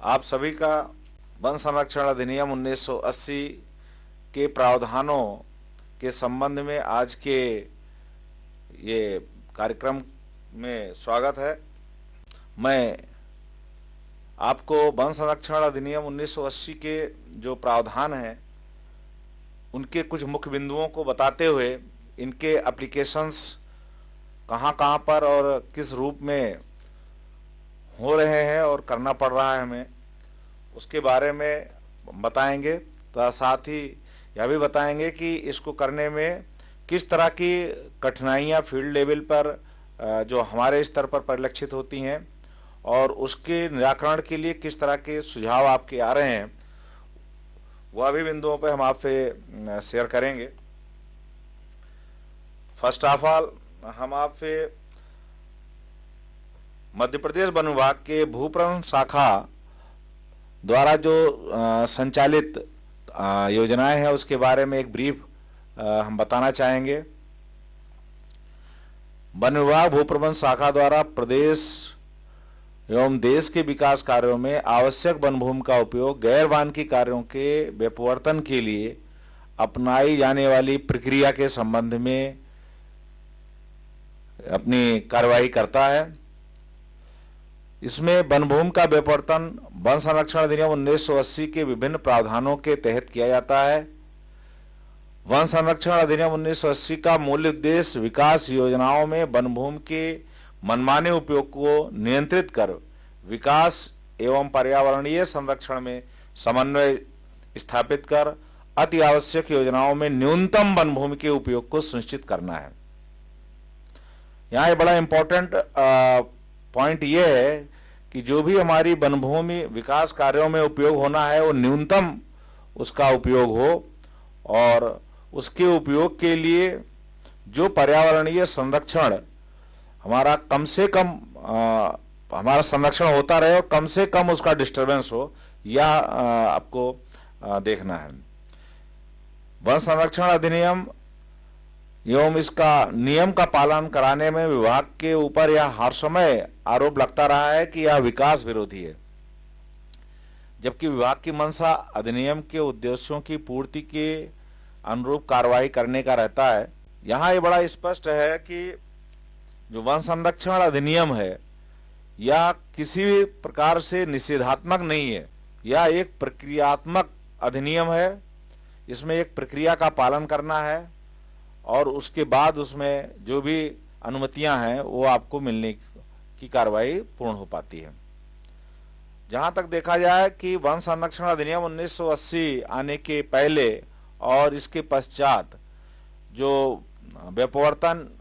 आप सभी का वन संरक्षण अधिनियम 1980 के प्रावधानों के संबंध में आज के ये कार्यक्रम में स्वागत है। मैं आपको वन संरक्षण अधिनियम 1980 के जो प्रावधान हैं उनके कुछ मुख्य बिंदुओं को बताते हुए इनके एप्लीकेशंस कहाँ कहाँ पर और किस रूप में हो रहे हैं और करना पड़ रहा है हमें, उसके बारे में बताएंगे। तो साथ ही यह भी बताएंगे कि इसको करने में किस तरह की कठिनाइयाँ फील्ड लेवल पर जो हमारे स्तर पर परिलक्षित होती हैं और उसके निराकरण के लिए किस तरह के सुझाव आपके आ रहे हैं, वह भी बिंदुओं पर हम आपसे शेयर करेंगे। फर्स्ट ऑफ ऑल हम आपसे मध्य प्रदेश वन विभाग के भूप्रबंधन शाखा द्वारा जो संचालित योजनाएं हैं उसके बारे में एक ब्रीफ हम बताना चाहेंगे। वन विभाग भूप्रबंधन शाखा द्वारा प्रदेश एवं देश के विकास कार्यों में आवश्यक वन भूमि का उपयोग गैर वानिकी कार्यों के व्यापवर्तन के लिए अपनाई जाने वाली प्रक्रिया के संबंध में अपनी कार्रवाई करता है। इसमें वन भूमि का व्यापवर्तन वन संरक्षण अधिनियम 1980 के विभिन्न प्रावधानों के तहत किया जाता है। वन संरक्षण अधिनियम 1980 का मूल उद्देश्य विकास योजनाओं में वन भूमि के मनमाने उपयोग को नियंत्रित कर विकास एवं पर्यावरणीय संरक्षण में समन्वय स्थापित कर अति आवश्यक योजनाओं में न्यूनतम वन भूमि के उपयोग को सुनिश्चित करना है। यहाँ एक बड़ा इंपॉर्टेंट पॉइंट ये है कि जो भी हमारी वन भूमि विकास कार्यों में उपयोग होना है वो न्यूनतम उसका उपयोग हो और उसके उपयोग के लिए जो पर्यावरणीय संरक्षण हमारा कम से कम हमारा संरक्षण होता रहे और कम से कम उसका डिस्टरबेंस हो, यह आपको देखना है। वन संरक्षण अधिनियम एवं इसका नियम का पालन कराने में विभाग के ऊपर यह हर समय आरोप लगता रहा है कि यह विकास विरोधी है, जबकि विभाग की मंशा अधिनियम के उद्देश्यों की पूर्ति के अनुरूप कार्रवाई करने का रहता है। यहाँ ये बड़ा स्पष्ट है कि जो वन संरक्षण अधिनियम है यह किसी भी प्रकार से निषेधात्मक नहीं है, यह एक प्रक्रियात्मक अधिनियम है। इसमें एक प्रक्रिया का पालन करना है और उसके बाद उसमें जो भी अनुमतियां हैं वो आपको मिलने की कार्रवाई पूर्ण हो पाती है। जहां तक देखा जाए कि वन संरक्षण अधिनियम 1980 आने के पहले और इसके पश्चात जो व्यापवर्तन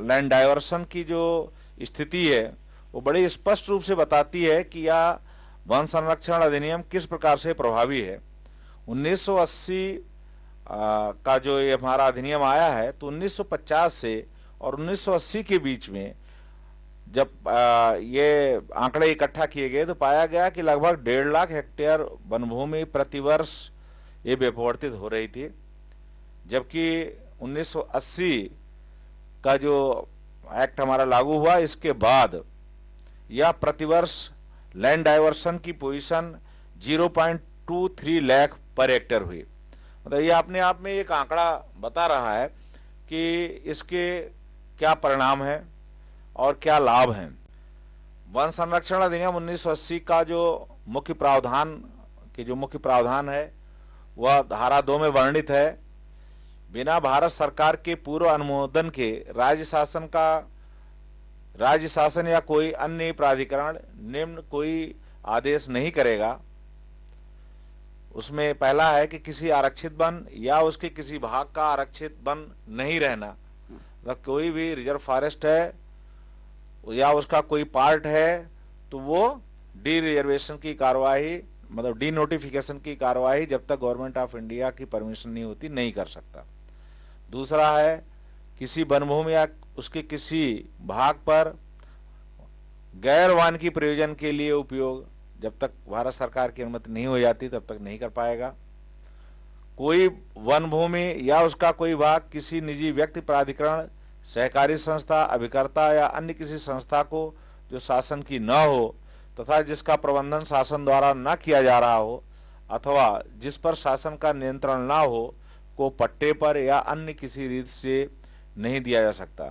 लैंड डाइवर्सन की जो स्थिति है वो बड़ी स्पष्ट रूप से बताती है कि यह वन संरक्षण अधिनियम किस प्रकार से प्रभावी है। 1980 का जो ये हमारा अधिनियम आया है तो 1950 से और 1980 के बीच में जब ये आंकड़े इकट्ठा किए गए तो पाया गया कि लगभग 1.5 लाख हेक्टेयर वन भूमि प्रतिवर्ष ये व्यापवर्तित हो रही थी, जबकि 1980 का जो एक्ट हमारा लागू हुआ इसके बाद यह प्रतिवर्ष लैंड डाइवर्सन की पोजीशन 0.23 लाख पर हेक्टेयर हुई। मतलब ये अपने आप में एक आंकड़ा बता रहा है कि इसके क्या परिणाम है और क्या लाभ हैं। वन संरक्षण अधिनियम 1980 का जो मुख्य प्रावधान है वह धारा 2 में वर्णित है। बिना भारत सरकार के पूर्व अनुमोदन के राज्य शासन या कोई अन्य प्राधिकरण निम्न कोई आदेश नहीं करेगा। उसमें पहला है कि किसी आरक्षित वन या उसके किसी भाग का आरक्षित वन नहीं रहना, मतलब कोई भी रिजर्व फॉरेस्ट है या उसका कोई पार्ट है तो वो डी रिजर्वेशन की कार्रवाई मतलब डी नोटिफिकेशन की कार्रवाई जब तक गवर्नमेंट ऑफ इंडिया की परमिशन नहीं होती नहीं कर सकता। दूसरा है किसी वन भूमि या उसके किसी भाग पर गैर वानिकी प्रयोजन के लिए उपयोग जब तक भारत सरकार की अनुमति नहीं हो जाती तब तक नहीं कर पाएगा। कोई वन भूमि या उसका कोई भाग किसी निजी व्यक्ति, प्राधिकरण, सहकारी संस्था, अभिकर्ता या अन्य किसी संस्था को जो शासन की न हो तथा जिसका प्रबंधन शासन द्वारा न किया जा रहा हो अथवा जिस पर शासन का नियंत्रण न हो को पट्टे पर या अन्य किसी रीति से नहीं दिया जा सकता।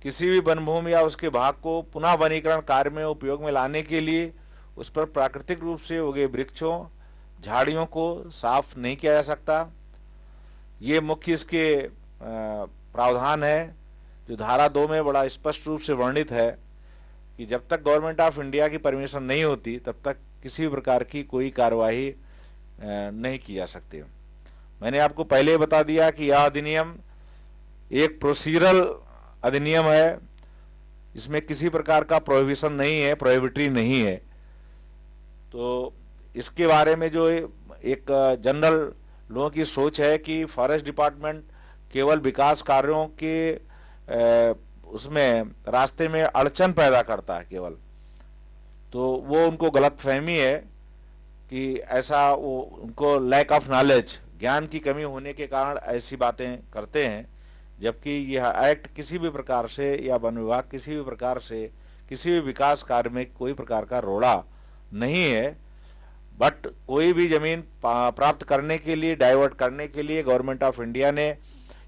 किसी भी वन भूमि या उसके भाग को पुनः वनीकरण कार्य में उपयोग में लाने के लिए उस पर प्राकृतिक रूप से उगे वृक्षों झाड़ियों को साफ नहीं किया जा सकता। ये मुख्य इसके प्रावधान है जो धारा 2 में बड़ा स्पष्ट रूप से वर्णित है कि जब तक गवर्नमेंट ऑफ इंडिया की परमिशन नहीं होती तब तक किसी भी प्रकार की कोई कार्यवाही नहीं की जा सकती। मैंने आपको पहले बता दिया कि यह अधिनियम एक प्रोसीजरल अधिनियम है, इसमें किसी प्रकार का प्रोहिबिशन नहीं है, प्रोहिबिटरी नहीं है। तो इसके बारे में जो एक जनरल लोगों की सोच है कि फॉरेस्ट डिपार्टमेंट केवल विकास कार्यों के उसमें रास्ते में अड़चन पैदा करता है केवल, तो वो उनको गलतफहमी है कि ऐसा वो उनको लैक ऑफ नॉलेज, ज्ञान की कमी होने के कारण ऐसी बातें करते हैं। जबकि यह एक्ट किसी भी प्रकार से या वन विभाग किसी भी प्रकार से किसी भी विकास कार्य में कोई प्रकार का रोड़ा नहीं है। बट कोई भी जमीन प्राप्त करने के लिए, डाइवर्ट करने के लिए गवर्नमेंट ऑफ इंडिया ने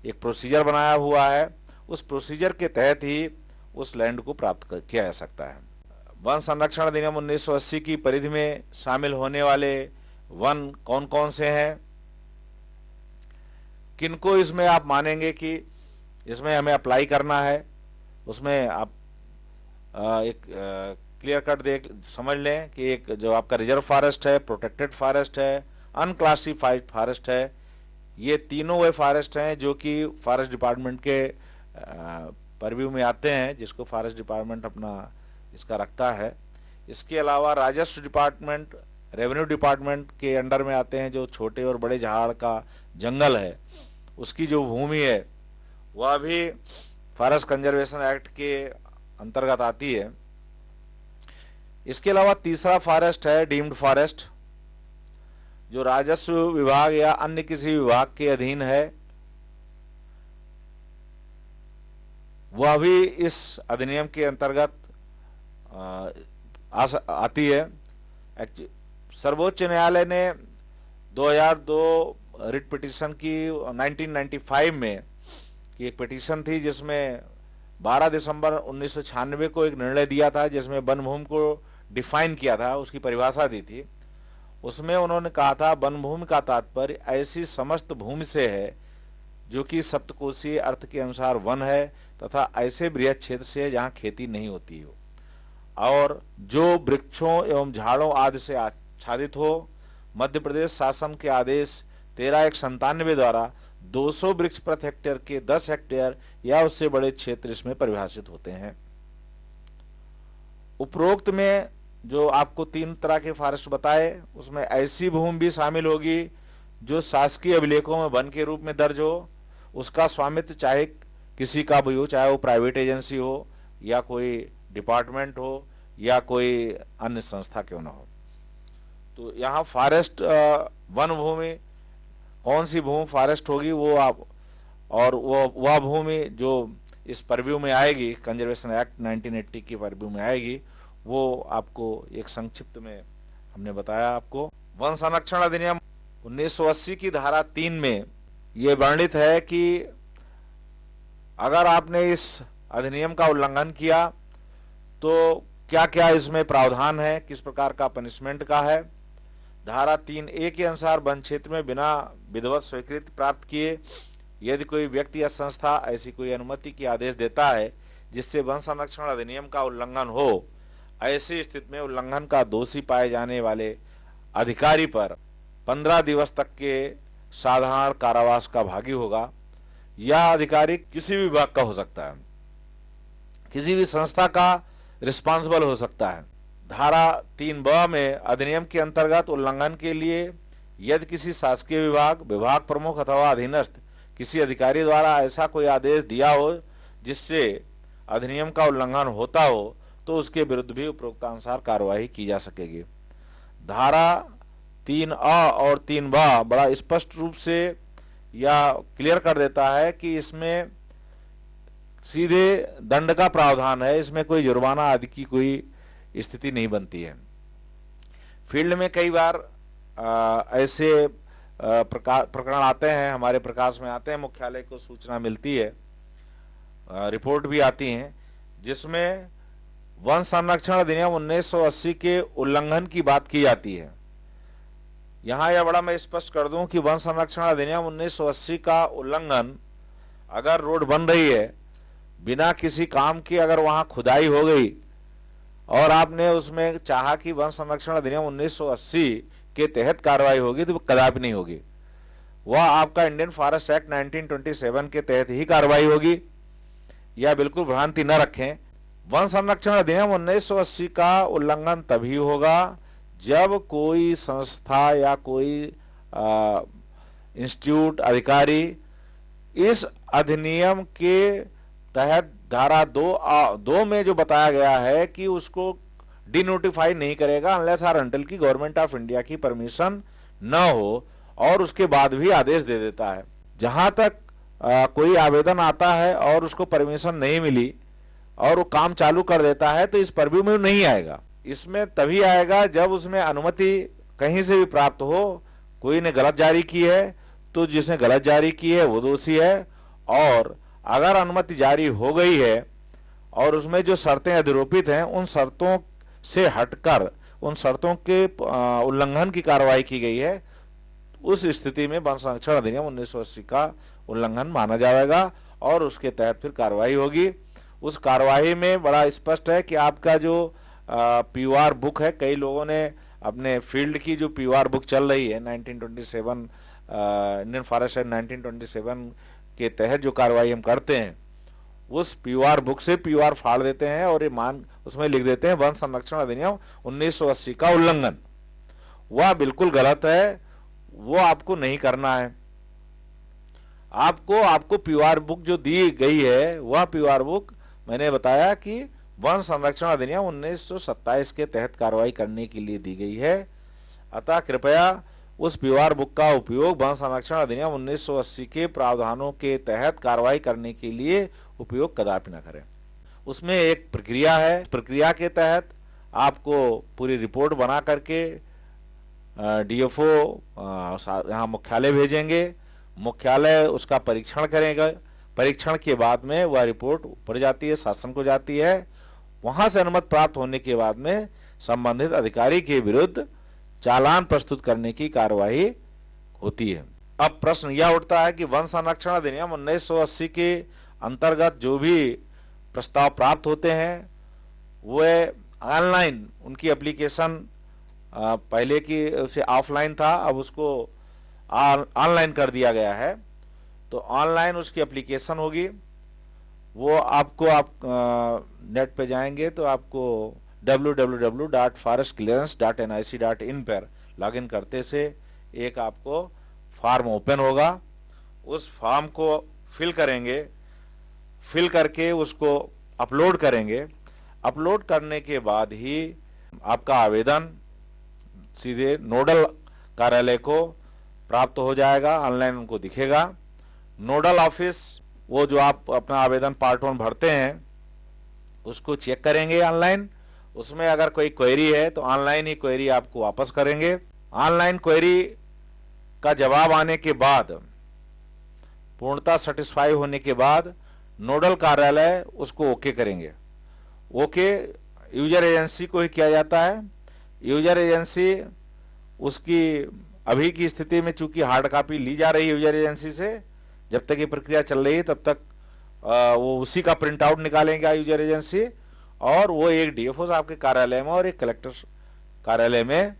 एक प्रोसीजर बनाया हुआ है, उस प्रोसीजर के तहत ही उस लैंड को प्राप्त किया जा सकता है। वन संरक्षण अधिनियम 1980 की परिधि में शामिल होने वाले वन कौन कौन से हैं, किनको इसमें आप मानेंगे कि इसमें हमें अप्लाई करना है, उसमें आप एक क्लियर कट देख समझ लें कि एक जो आपका रिजर्व फॉरेस्ट है, प्रोटेक्टेड फॉरेस्ट है, अनक्लासिफाइड फॉरेस्ट है, ये तीनों वे फॉरेस्ट हैं जो कि फॉरेस्ट डिपार्टमेंट के परव्यू में आते हैं, जिसको फॉरेस्ट डिपार्टमेंट अपना इसका रखता है। इसके अलावा राजस्व डिपार्टमेंट, रेवेन्यू डिपार्टमेंट के अंडर में आते हैं जो छोटे और बड़े झाड़ का जंगल है, उसकी जो भूमि है वह भी फॉरेस्ट कंजर्वेशन एक्ट के अंतर्गत आती है। इसके अलावा तीसरा फॉरेस्ट है डीम्ड फॉरेस्ट, जो राजस्व विभाग या अन्य किसी विभाग के अधीन है, वह भी इस अधिनियम के अंतर्गत आती है। सर्वोच्च न्यायालय ने 2002 रिट पिटीशन की 1995 में की एक पिटीशन थी जिसमें 12 दिसंबर 1996 को एक निर्णय दिया था जिसमें वन भूमि को डिफाइन किया था, उसकी परिभाषा दी थी। उसमें उन्होंने कहा था वन भूमि का तात्पर्य ऐसी समस्त भूमि से है जो कि सप्तकोशीय अर्थ के अनुसार वन है तथा ऐसे बृहद क्षेत्र से है जहां खेती नहीं होती हो और जो वृक्षों एवं झाड़ों आदि से आच्छादित हो। मध्य प्रदेश शासन के आदेश 13/197 द्वारा 200 वृक्ष प्रति हेक्टेयर के 10 हेक्टेयर या उससे बड़े क्षेत्र इसमें परिभाषित होते हैं। उपरोक्त में जो आपको 3 तरह के फॉरेस्ट बताए, उसमें ऐसी भूमि भी शामिल होगी जो शासकीय अभिलेखों में वन के रूप में दर्ज हो, उसका स्वामित्व चाहे किसी का भी हो, चाहे वो प्राइवेट एजेंसी हो या कोई डिपार्टमेंट हो या कोई अन्य संस्था क्यों ना हो। तो यहाँ फॉरेस्ट वन भूमि कौन सी भूमि फॉरेस्ट होगी वो आप, और वह भूमि जो इस परव्यू में आएगी, कंजर्वेशन एक्ट 1980 की परव्यू में आएगी, वो आपको एक संक्षिप्त में हमने बताया आपको। वन संरक्षण अधिनियम 1980 की धारा 3 में ये वर्णित है कि अगर आपने इस अधिनियम का उल्लंघन किया तो क्या क्या इसमें प्रावधान है, किस प्रकार का पनिशमेंट का है। धारा 3A के अनुसार वन क्षेत्र में बिना विधिवत स्वीकृति प्राप्त किए यदि कोई व्यक्ति या संस्था ऐसी कोई अनुमति की आदेश देता है जिससे वन संरक्षण अधिनियम का उल्लंघन हो, ऐसी स्थिति में उल्लंघन का दोषी पाए जाने वाले अधिकारी पर 15 दिवस तक के साधारण कारावास का भागी होगा। यह अधिकारी किसी भी विभाग का हो सकता है, किसी भी संस्था का रिस्पॉन्सिबल हो सकता है। धारा 3B में अधिनियम के अंतर्गत उल्लंघन के लिए यदि किसी शासकीय विभाग, विभाग प्रमुख अथवा अधीनस्थ किसी अधिकारी द्वारा ऐसा कोई आदेश दिया हो जिससे अधिनियम का उल्लंघन होता हो तो उसके विरुद्ध भी उपरोक्तानुसार कार्यवाही की जा सकेगी। धारा 3A और 3B बड़ा स्पष्ट रूप से या क्लियर कर देता है कि इसमें सीधे दंड का प्रावधान है, इसमें कोई जुर्माना आदि की कोई स्थिति नहीं बनती है। फील्ड में कई बार ऐसे प्रकरण आते हैं, हमारे प्रकाश में आते हैं, मुख्यालय को सूचना मिलती है, रिपोर्ट भी आती है, जिसमें वन संरक्षण अधिनियम 1980 के उल्लंघन की बात की जाती है। यहां यह बड़ा मैं स्पष्ट कर दूं कि वन संरक्षण अधिनियम 1980 का उल्लंघन, अगर रोड बन रही है, बिना किसी काम के अगर वहां खुदाई हो गई और आपने उसमें चाहा कि वन संरक्षण अधिनियम 1980 के तहत कार्रवाई होगी, तो कदापि नहीं होगी। वह आपका इंडियन फॉरेस्ट एक्ट 1927 के तहत ही कार्रवाई होगी। यह बिल्कुल भ्रांति न रखें। वन संरक्षण अधिनियम 1980 का उल्लंघन तभी होगा जब कोई संस्था या कोई इंस्टीट्यूट अधिकारी इस अधिनियम के तहत धारा 2 में जो बताया गया है कि उसको डिनोटिफाई नहीं करेगा अनलेस और अनटिल की गवर्नमेंट ऑफ इंडिया की परमिशन न हो, और उसके बाद भी आदेश दे देता है। जहां तक कोई आवेदन आता है और उसको परमिशन नहीं मिली और वो काम चालू कर देता है, तो इस परव्यू में नहीं आएगा। इसमें तभी आएगा जब उसमें अनुमति कहीं से भी प्राप्त हो। कोई ने गलत जारी की है तो जिसने गलत जारी की है वो दोषी है, और अगर अनुमति जारी हो गई है और उसमें जो शर्तें अधिरोपित हैं उन शर्तों से हटकर उन शर्तों के उल्लंघन की कार्रवाई की गई है, उस स्थिति में वन संरक्षण अधिनियम 1980 का उल्लंघन माना जाएगा और उसके तहत फिर कार्रवाई होगी। उस कार्रवाई में बड़ा स्पष्ट है कि आपका जो पीयूआर बुक है, कई लोगों ने अपने फील्ड की जो पीयूआर बुक चल रही है 1927 इंडियन फॉरेस्ट एक्ट 1927 के तहत जो कार्रवाई हम करते हैं, उस पीयूआर बुक से पीयूआर फाड़ देते हैं और ये उसमें लिख देते हैं वन संरक्षण अधिनियम 1980 का उल्लंघन। वह बिल्कुल गलत है, वो आपको नहीं करना है। आपको पीयूआर बुक जो दी गई है, वह पीयूआर बुक मैंने बताया कि वन संरक्षण अधिनियम 1927 के तहत कार्रवाई करने के लिए दी गई है। अतः कृपया उस पीयूआर बुक का उपयोग वन संरक्षण अधिनियम 1980 के प्रावधानों के तहत कार्रवाई करने के लिए उपयोग कदापि न करें। उसमें एक प्रक्रिया है, प्रक्रिया के तहत आपको पूरी रिपोर्ट बना करके डीएफओ यहाँ मुख्यालय भेजेंगे, मुख्यालय उसका परीक्षण करेगा। परीक्षण के बाद में वह रिपोर्ट ऊपर जाती है, शासन को जाती है। वहां से अनुमति प्राप्त होने के बाद में संबंधित अधिकारी के विरुद्ध चालान प्रस्तुत करने की कार्यवाही होती है। अब प्रश्न यह उठता है कि वन संरक्षण अधिनियम 1980 के अंतर्गत जो भी प्रस्ताव प्राप्त होते हैं वे ऑनलाइन, उनकी एप्लीकेशन पहले की उसे ऑफलाइन था, अब उसको ऑनलाइन कर दिया गया है। तो ऑनलाइन उसकी एप्लीकेशन होगी, वो आपको आप नेट पे जाएंगे तो आपको www.forestclearance.nic.in पर लॉगिन करते से एक आपको फॉर्म ओपन होगा। उस फॉर्म को फिल करेंगे, फिल करके उसको अपलोड करेंगे। अपलोड करने के बाद ही आपका आवेदन सीधे नोडल कार्यालय को प्राप्त हो जाएगा, ऑनलाइन उनको दिखेगा। नोडल ऑफिस वो जो आप अपना आवेदन पार्ट 1 भरते हैं उसको चेक करेंगे ऑनलाइन। उसमें अगर कोई क्वेरी है तो ऑनलाइन ही क्वेरी आपको वापस करेंगे। ऑनलाइन क्वेरी का जवाब आने के बाद, पूर्णतः सेटिस्फाई होने के बाद नोडल कार्यालय उसको ओके करेंगे। ओके यूजर एजेंसी को ही किया जाता है। यूजर एजेंसी उसकी अभी की स्थिति में चूंकि हार्ड कॉपी ली जा रही है यूजर एजेंसी से, जब तक ये प्रक्रिया चल रही है तब तक वो उसी का प्रिंट आउट निकालेंगे यूजर एजेंसी, और वो एक डीएफओ साहब के कार्यालय में और एक कलेक्टर कार्यालय में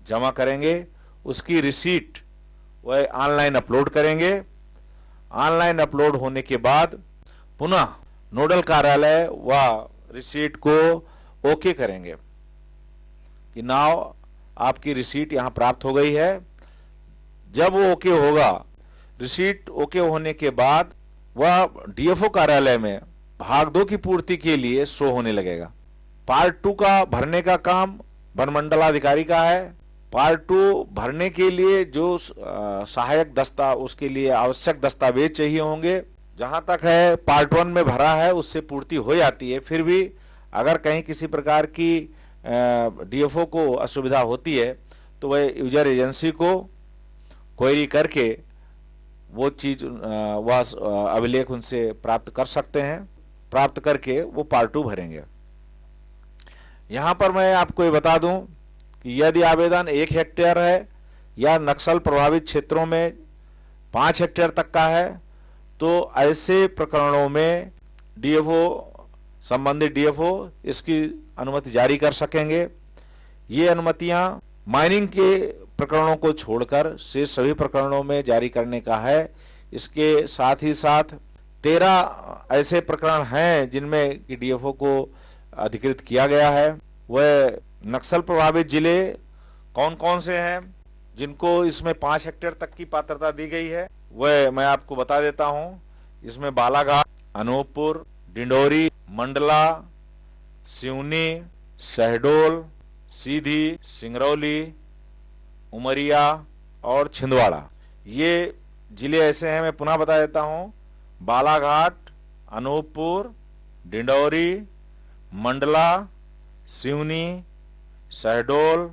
जमा करेंगे। उसकी रिसीट वह ऑनलाइन अपलोड करेंगे। ऑनलाइन अपलोड होने के बाद पुनः नोडल कार्यालय वह रिसीट को ओके करेंगे कि नाउ आपकी रिसीट यहां प्राप्त हो गई है। जब वो ओके होगा, रिसीट ओके होने के बाद वह डीएफओ कार्यालय में भाग 2 की पूर्ति के लिए शो होने लगेगा। पार्ट 2 का भरने का काम वन मंडलाधिकारी का है। पार्ट 2 भरने के लिए जो सहायक उसके लिए आवश्यक दस्तावेज चाहिए होंगे, जहां तक है पार्ट 1 में भरा है उससे पूर्ति हो जाती है। फिर भी अगर कहीं किसी प्रकार की डीएफओ को असुविधा होती है तो वह यूजर एजेंसी को क्वेरी करके वो चीज वह अभिलेख उनसे प्राप्त कर सकते हैं, प्राप्त करके वो पार्ट 2 भरेंगे। यहां पर मैं आपको ये बता दूं कि यदि आवेदन 1 हेक्टेयर है या नक्सल प्रभावित क्षेत्रों में 5 हेक्टेयर तक का है तो ऐसे प्रकरणों में डीएफओ, संबंधित डीएफओ इसकी अनुमति जारी कर सकेंगे। ये अनुमतियां माइनिंग के प्रकरणों को छोड़कर शेष सभी प्रकरणों में जारी करने का है। इसके साथ ही साथ 13 ऐसे प्रकरण हैं जिनमें कि डीएफओ को अधिकृत किया गया है। वह नक्सल प्रभावित जिले कौन कौन से हैं जिनको इसमें 5 हेक्टेयर तक की पात्रता दी गई है, वह मैं आपको बता देता हूं। इसमें बालाघाट, अनूपपुर, डिंडोरी, मंडला, सिवनी, शहडोल, सीधी, सिंगरौली, उमरिया और छिंदवाड़ा, ये जिले ऐसे हैं। मैं पुनः बता देता हूं, बालाघाट, अनूपपुर, डिंडोरी, मंडला, सिवनी, शहडोल,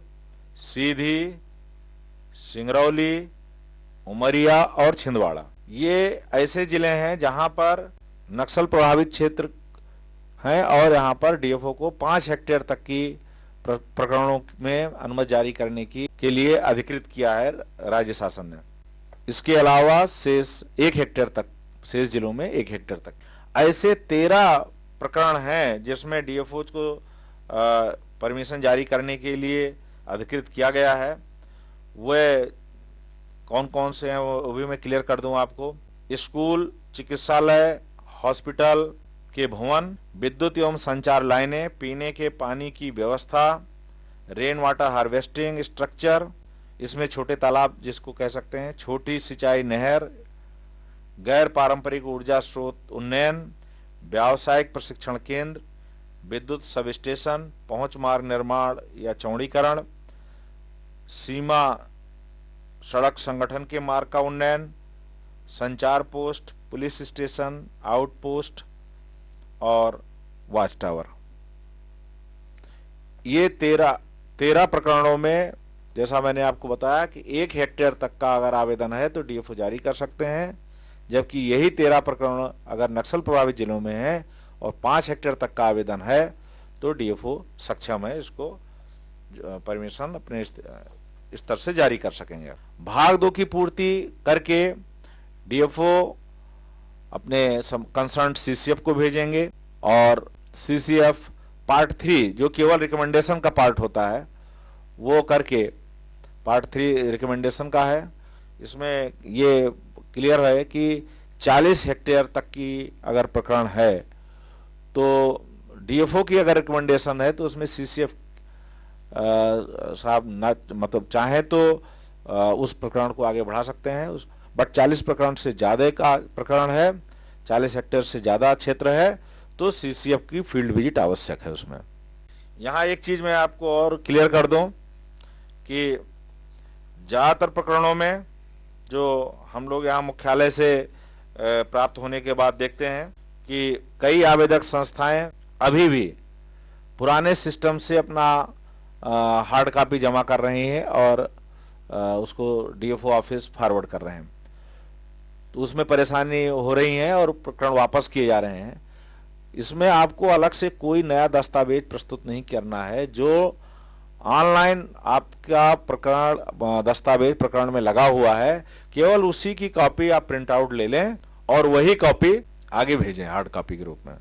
सीधी, सिंगरौली, उमरिया और छिंदवाड़ा, ये ऐसे जिले हैं जहां पर नक्सल प्रभावित क्षेत्र हैं और यहां पर डीएफओ को 5 हेक्टेयर तक की प्रकरणों में अनुमति जारी करने के लिए अधिकृत किया है राज्य शासन ने। इसके अलावा शेष 1 हेक्टेयर तक, शेष जिलों में 1 हेक्टेयर तक ऐसे 13 प्रकरण हैं जिसमें डीएफओ को परमिशन जारी करने के लिए अधिकृत किया गया है। वह कौन कौन से हैं वो भी मैं क्लियर कर दूं आपको। स्कूल, चिकित्सालय, हॉस्पिटल के भवन, विद्युत एवं संचार लाइनें, पीने के पानी की व्यवस्था, रेन वाटर हार्वेस्टिंग स्ट्रक्चर, इसमें छोटे तालाब जिसको कह सकते हैं, छोटी सिंचाई नहर, गैर पारंपरिक ऊर्जा स्रोत उन्नयन, व्यावसायिक प्रशिक्षण केंद्र, विद्युत सब स्टेशन, पहुंच मार्ग निर्माण या चौड़ीकरण, सीमा सड़क संगठन के मार्ग का उन्नयन, संचार पोस्ट, पुलिस स्टेशन, आउटपोस्ट और वॉच टावर। ये 13 प्रकरणों में जैसा मैंने आपको बताया कि 1 हेक्टेयर तक का अगर आवेदन है तो डीएफओ जारी कर सकते हैं, जबकि यही 13 प्रकरण अगर नक्सल प्रभावित जिलों में है और 5 हेक्टेयर तक का आवेदन है तो डीएफओ सक्षम है इसको परमिशन अपने स्तर से जारी कर सकेंगे। भाग 2 की पूर्ति करके डीएफओ अपने कंसर्न सीसीएफ को भेजेंगे और सीसीएफ पार्ट 3 जो केवल रिकमेंडेशन का पार्ट होता है वो करके, पार्ट 3 रिकमेंडेशन का है। इसमें ये क्लियर है कि 40 हेक्टेयर तक की अगर प्रकरण है तो डीएफओ की अगर रिकमेंडेशन है तो उसमें सीसीएफ साहब ना मतलब चाहे तो उस प्रकरण को आगे बढ़ा सकते हैं। बट 40 प्रकरण से ज्यादा का प्रकरण है, 40 हेक्टेयर से ज्यादा क्षेत्र है तो सीसीएफ की फील्ड विजिट आवश्यक है उसमें। यहाँ एक चीज मैं आपको और क्लियर कर दूं कि ज्यादातर प्रकरणों में जो हम लोग यहाँ मुख्यालय से प्राप्त होने के बाद देखते हैं कि कई आवेदक संस्थाएं अभी भी पुराने सिस्टम से अपना हार्ड कॉपी जमा कर रही हैं और उसको डीएफओ ऑफिस फॉरवर्ड कर रहे हैं, तो उसमें परेशानी हो रही है और प्रकरण वापस किए जा रहे हैं। इसमें आपको अलग से कोई नया दस्तावेज प्रस्तुत नहीं करना है। जो ऑनलाइन आपका प्रकरण दस्तावेज प्रकरण में लगा हुआ है केवल उसी की कॉपी आप प्रिंट आउट ले लें और वही कॉपी आगे भेजें हार्ड कॉपी के रूप में।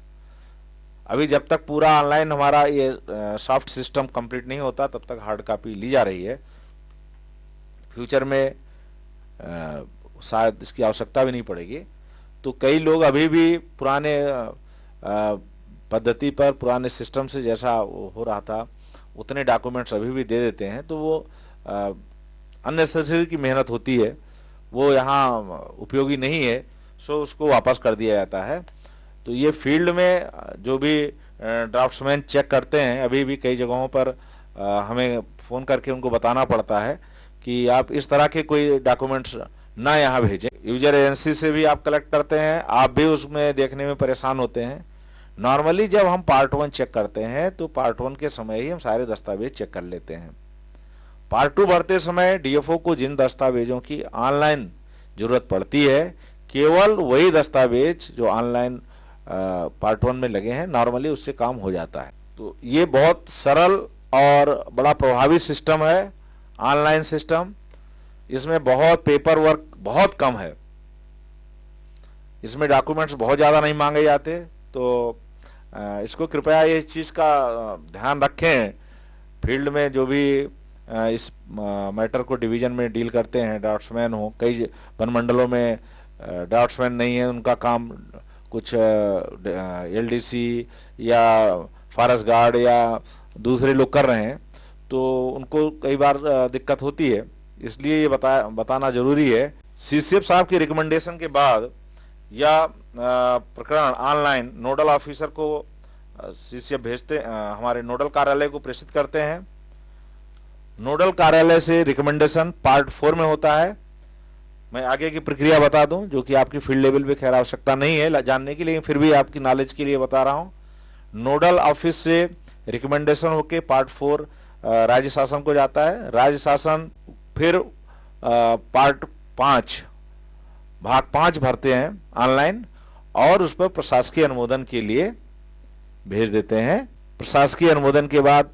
अभी जब तक पूरा ऑनलाइन हमारा ये सॉफ्ट सिस्टम कंप्लीट नहीं होता तब तक हार्ड कॉपी ली जा रही है। फ्यूचर में शायद इसकी आवश्यकता भी नहीं पड़ेगी। तो कई लोग अभी भी पुराने पद्धति पर, पुराने सिस्टम से जैसा हो रहा था उतने डॉक्यूमेंट्स अभी भी दे देते हैं, तो वो अननेसेसरी की मेहनत होती है, वो यहाँ उपयोगी नहीं है, सो उसको वापस कर दिया जाता है। तो ये फील्ड में जो भी ड्राफ्ट्समैन चेक करते हैं, अभी भी कई जगहों पर हमें फ़ोन करके उनको बताना पड़ता है कि आप इस तरह के कोई डॉक्यूमेंट्स ना यहाँ भेजें। यूजर एजेंसी से भी आप कलेक्ट करते हैं, आप भी उसमें देखने में परेशान होते हैं, नॉर्मली जब हम पार्ट 1 चेक करते हैं तो पार्ट 1 के समय ही हम सारे दस्तावेज चेक कर लेते हैं। पार्ट 2 भरते समय डीएफओ को जिन दस्तावेजों की ऑनलाइन जरूरत पड़ती है, केवल वही दस्तावेज जो ऑनलाइन पार्ट 1 में लगे हैं, नॉर्मली उससे काम हो जाता है। तो ये बहुत सरल और बड़ा प्रभावी सिस्टम है, ऑनलाइन सिस्टम। इसमें बहुत पेपर वर्क बहुत कम है, इसमें डॉक्यूमेंट्स बहुत ज़्यादा नहीं मांगे जाते। तो इसको कृपया ये चीज़ का ध्यान रखें। फील्ड में जो भी इस मैटर को डिवीजन में डील करते हैं, ड्राफ्ट्समैन हो, कई वन मंडलों में ड्राफ्ट्समैन नहीं है, उनका काम कुछ एलडीसी या फॉरेस्ट गार्ड या दूसरे लोग कर रहे हैं, तो उनको कई बार दिक्कत होती है, इसलिए ये बताना जरूरी है। सीसीएफ साहब की रिकमेंडेशन के बाद या प्रकरण ऑनलाइन नोडल ऑफिसर को सीसीएफ भेजते, हमारे नोडल कार्यालय को प्रेषित करते हैं। नोडल कार्यालय से रिकमेंडेशन पार्ट 4 में होता है। मैं आगे की प्रक्रिया बता दूं, जो कि आपकी फील्ड लेवल पे खैर आवश्यकता नहीं है जानने की, लेकिन फिर भी आपकी नॉलेज के लिए बता रहा हूं। नोडल ऑफिस से रिकमेंडेशन होके पार्ट 4 राज्य शासन को जाता है। राज्य शासन फिर पार्ट 5 भाग 5 भरते हैं ऑनलाइन और उस पर प्रशासकीय अनुमोदन के लिए भेज देते हैं। प्रशासकीय अनुमोदन के बाद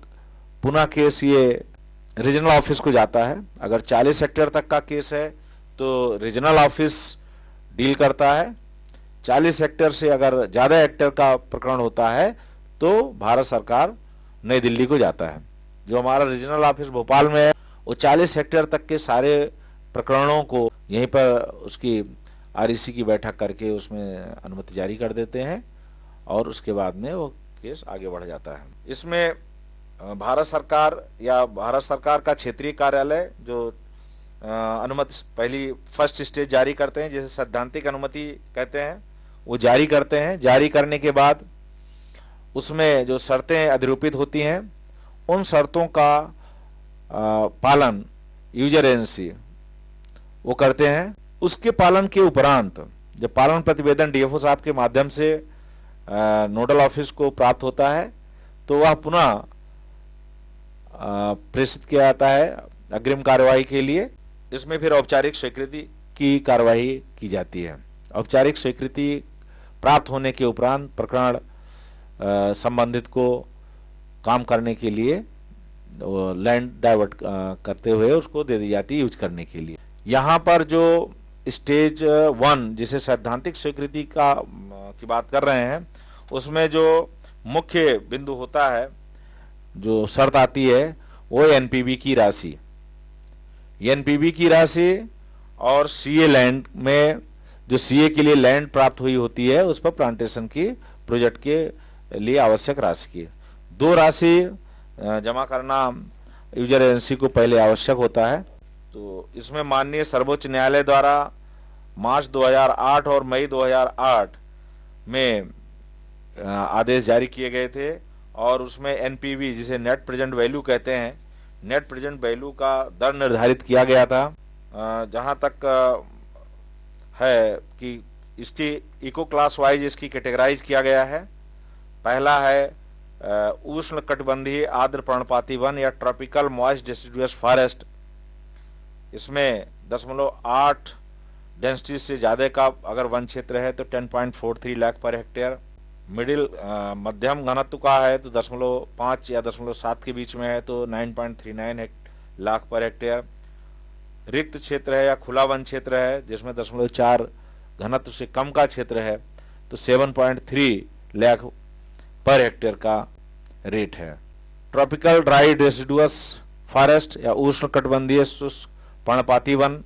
पुनः केस ये रीजनल ऑफिस को जाता है। अगर 40 हेक्टेयर तक का केस है तो रीजनल ऑफिस डील करता है। 40 हेक्टेयर से अगर ज्यादा हेक्टेयर का प्रकरण होता है तो भारत सरकार नई दिल्ली को जाता है। जो हमारा रीजनल ऑफिस भोपाल में है, वो 40 हेक्टेयर तक के सारे प्रकरणों को यहीं पर उसकी आरईसी की बैठक करके उसमें अनुमति जारी कर देते हैं और उसके बाद में वो केस आगे बढ़ जाता है। इसमें भारत सरकार या भारत सरकार का क्षेत्रीय कार्यालय जो अनुमति पहली फर्स्ट स्टेज जारी करते हैं, जिसे सैद्धांतिक अनुमति कहते हैं, वो जारी करते हैं। जारी करने के बाद उसमें जो शर्तें अधिरूपित होती हैं, उन शर्तों का पालन यूजर एजेंसी वो करते हैं। उसके पालन के उपरांत जब पालन प्रतिवेदन डीएफओ साहब के माध्यम से नोडल ऑफिस को प्राप्त होता है तो वह पुनः प्रेषित किया जाता है अग्रिम कार्यवाही के लिए। इसमें फिर औपचारिक स्वीकृति की कार्यवाही की जाती है। औपचारिक स्वीकृति प्राप्त होने के उपरांत प्रकरण संबंधित को काम करने के लिए लैंड डाइवर्ट करते हुए उसको दे दी जाती है यूज करने के लिए। यहाँ पर जो स्टेज 1 जिसे सैद्धांतिक स्वीकृति की बात कर रहे हैं, उसमें जो मुख्य बिंदु होता है, जो शर्त आती है, वो एनपीवी की राशि, एनपीवी की राशि और सीए लैंड में जो सीए के लिए लैंड प्राप्त हुई होती है उस पर प्लांटेशन की प्रोजेक्ट के लिए आवश्यक राशि की 2 राशि जमा करना यूजर एजेंसी को पहले आवश्यक होता है। तो इसमें माननीय सर्वोच्च न्यायालय द्वारा मार्च 2008 और मई 2008 में आदेश जारी किए गए थे और उसमें एनपीवी जिसे नेट प्रेजेंट वैल्यू कहते हैं, नेट प्रेजेंट वैल्यू का दर निर्धारित किया गया था। जहां तक है कि इसकी इको क्लास वाइज इसकी कैटेगराइज किया गया है। पहला है उष्ण कटिबंधीय आर्द्र पर्णपाती वन या ट्रॉपिकल मॉइस्ट डिसिडुअस फॉरेस्ट। इसमें 0.8 डेंसिटी से ज्यादा का अगर वन क्षेत्र है तो 10.43 लाख पर हेक्टेयर। मिडिल मध्यम घनत्व का है तो 0.5 या 0.7 के बीच में है तो 9.39 लाख पर हेक्टेयर। रिक्त क्षेत्र है या खुला वन क्षेत्र है जिसमें 0.4 घनत्व से कम का क्षेत्र है तो 7.3 लाख पर हेक्टेयर का रेट है। ट्रॉपिकल ड्राई डेसिडुअस फॉरेस्ट या उष्ण कटिबंधीय शुष्क पर्णपाती वन,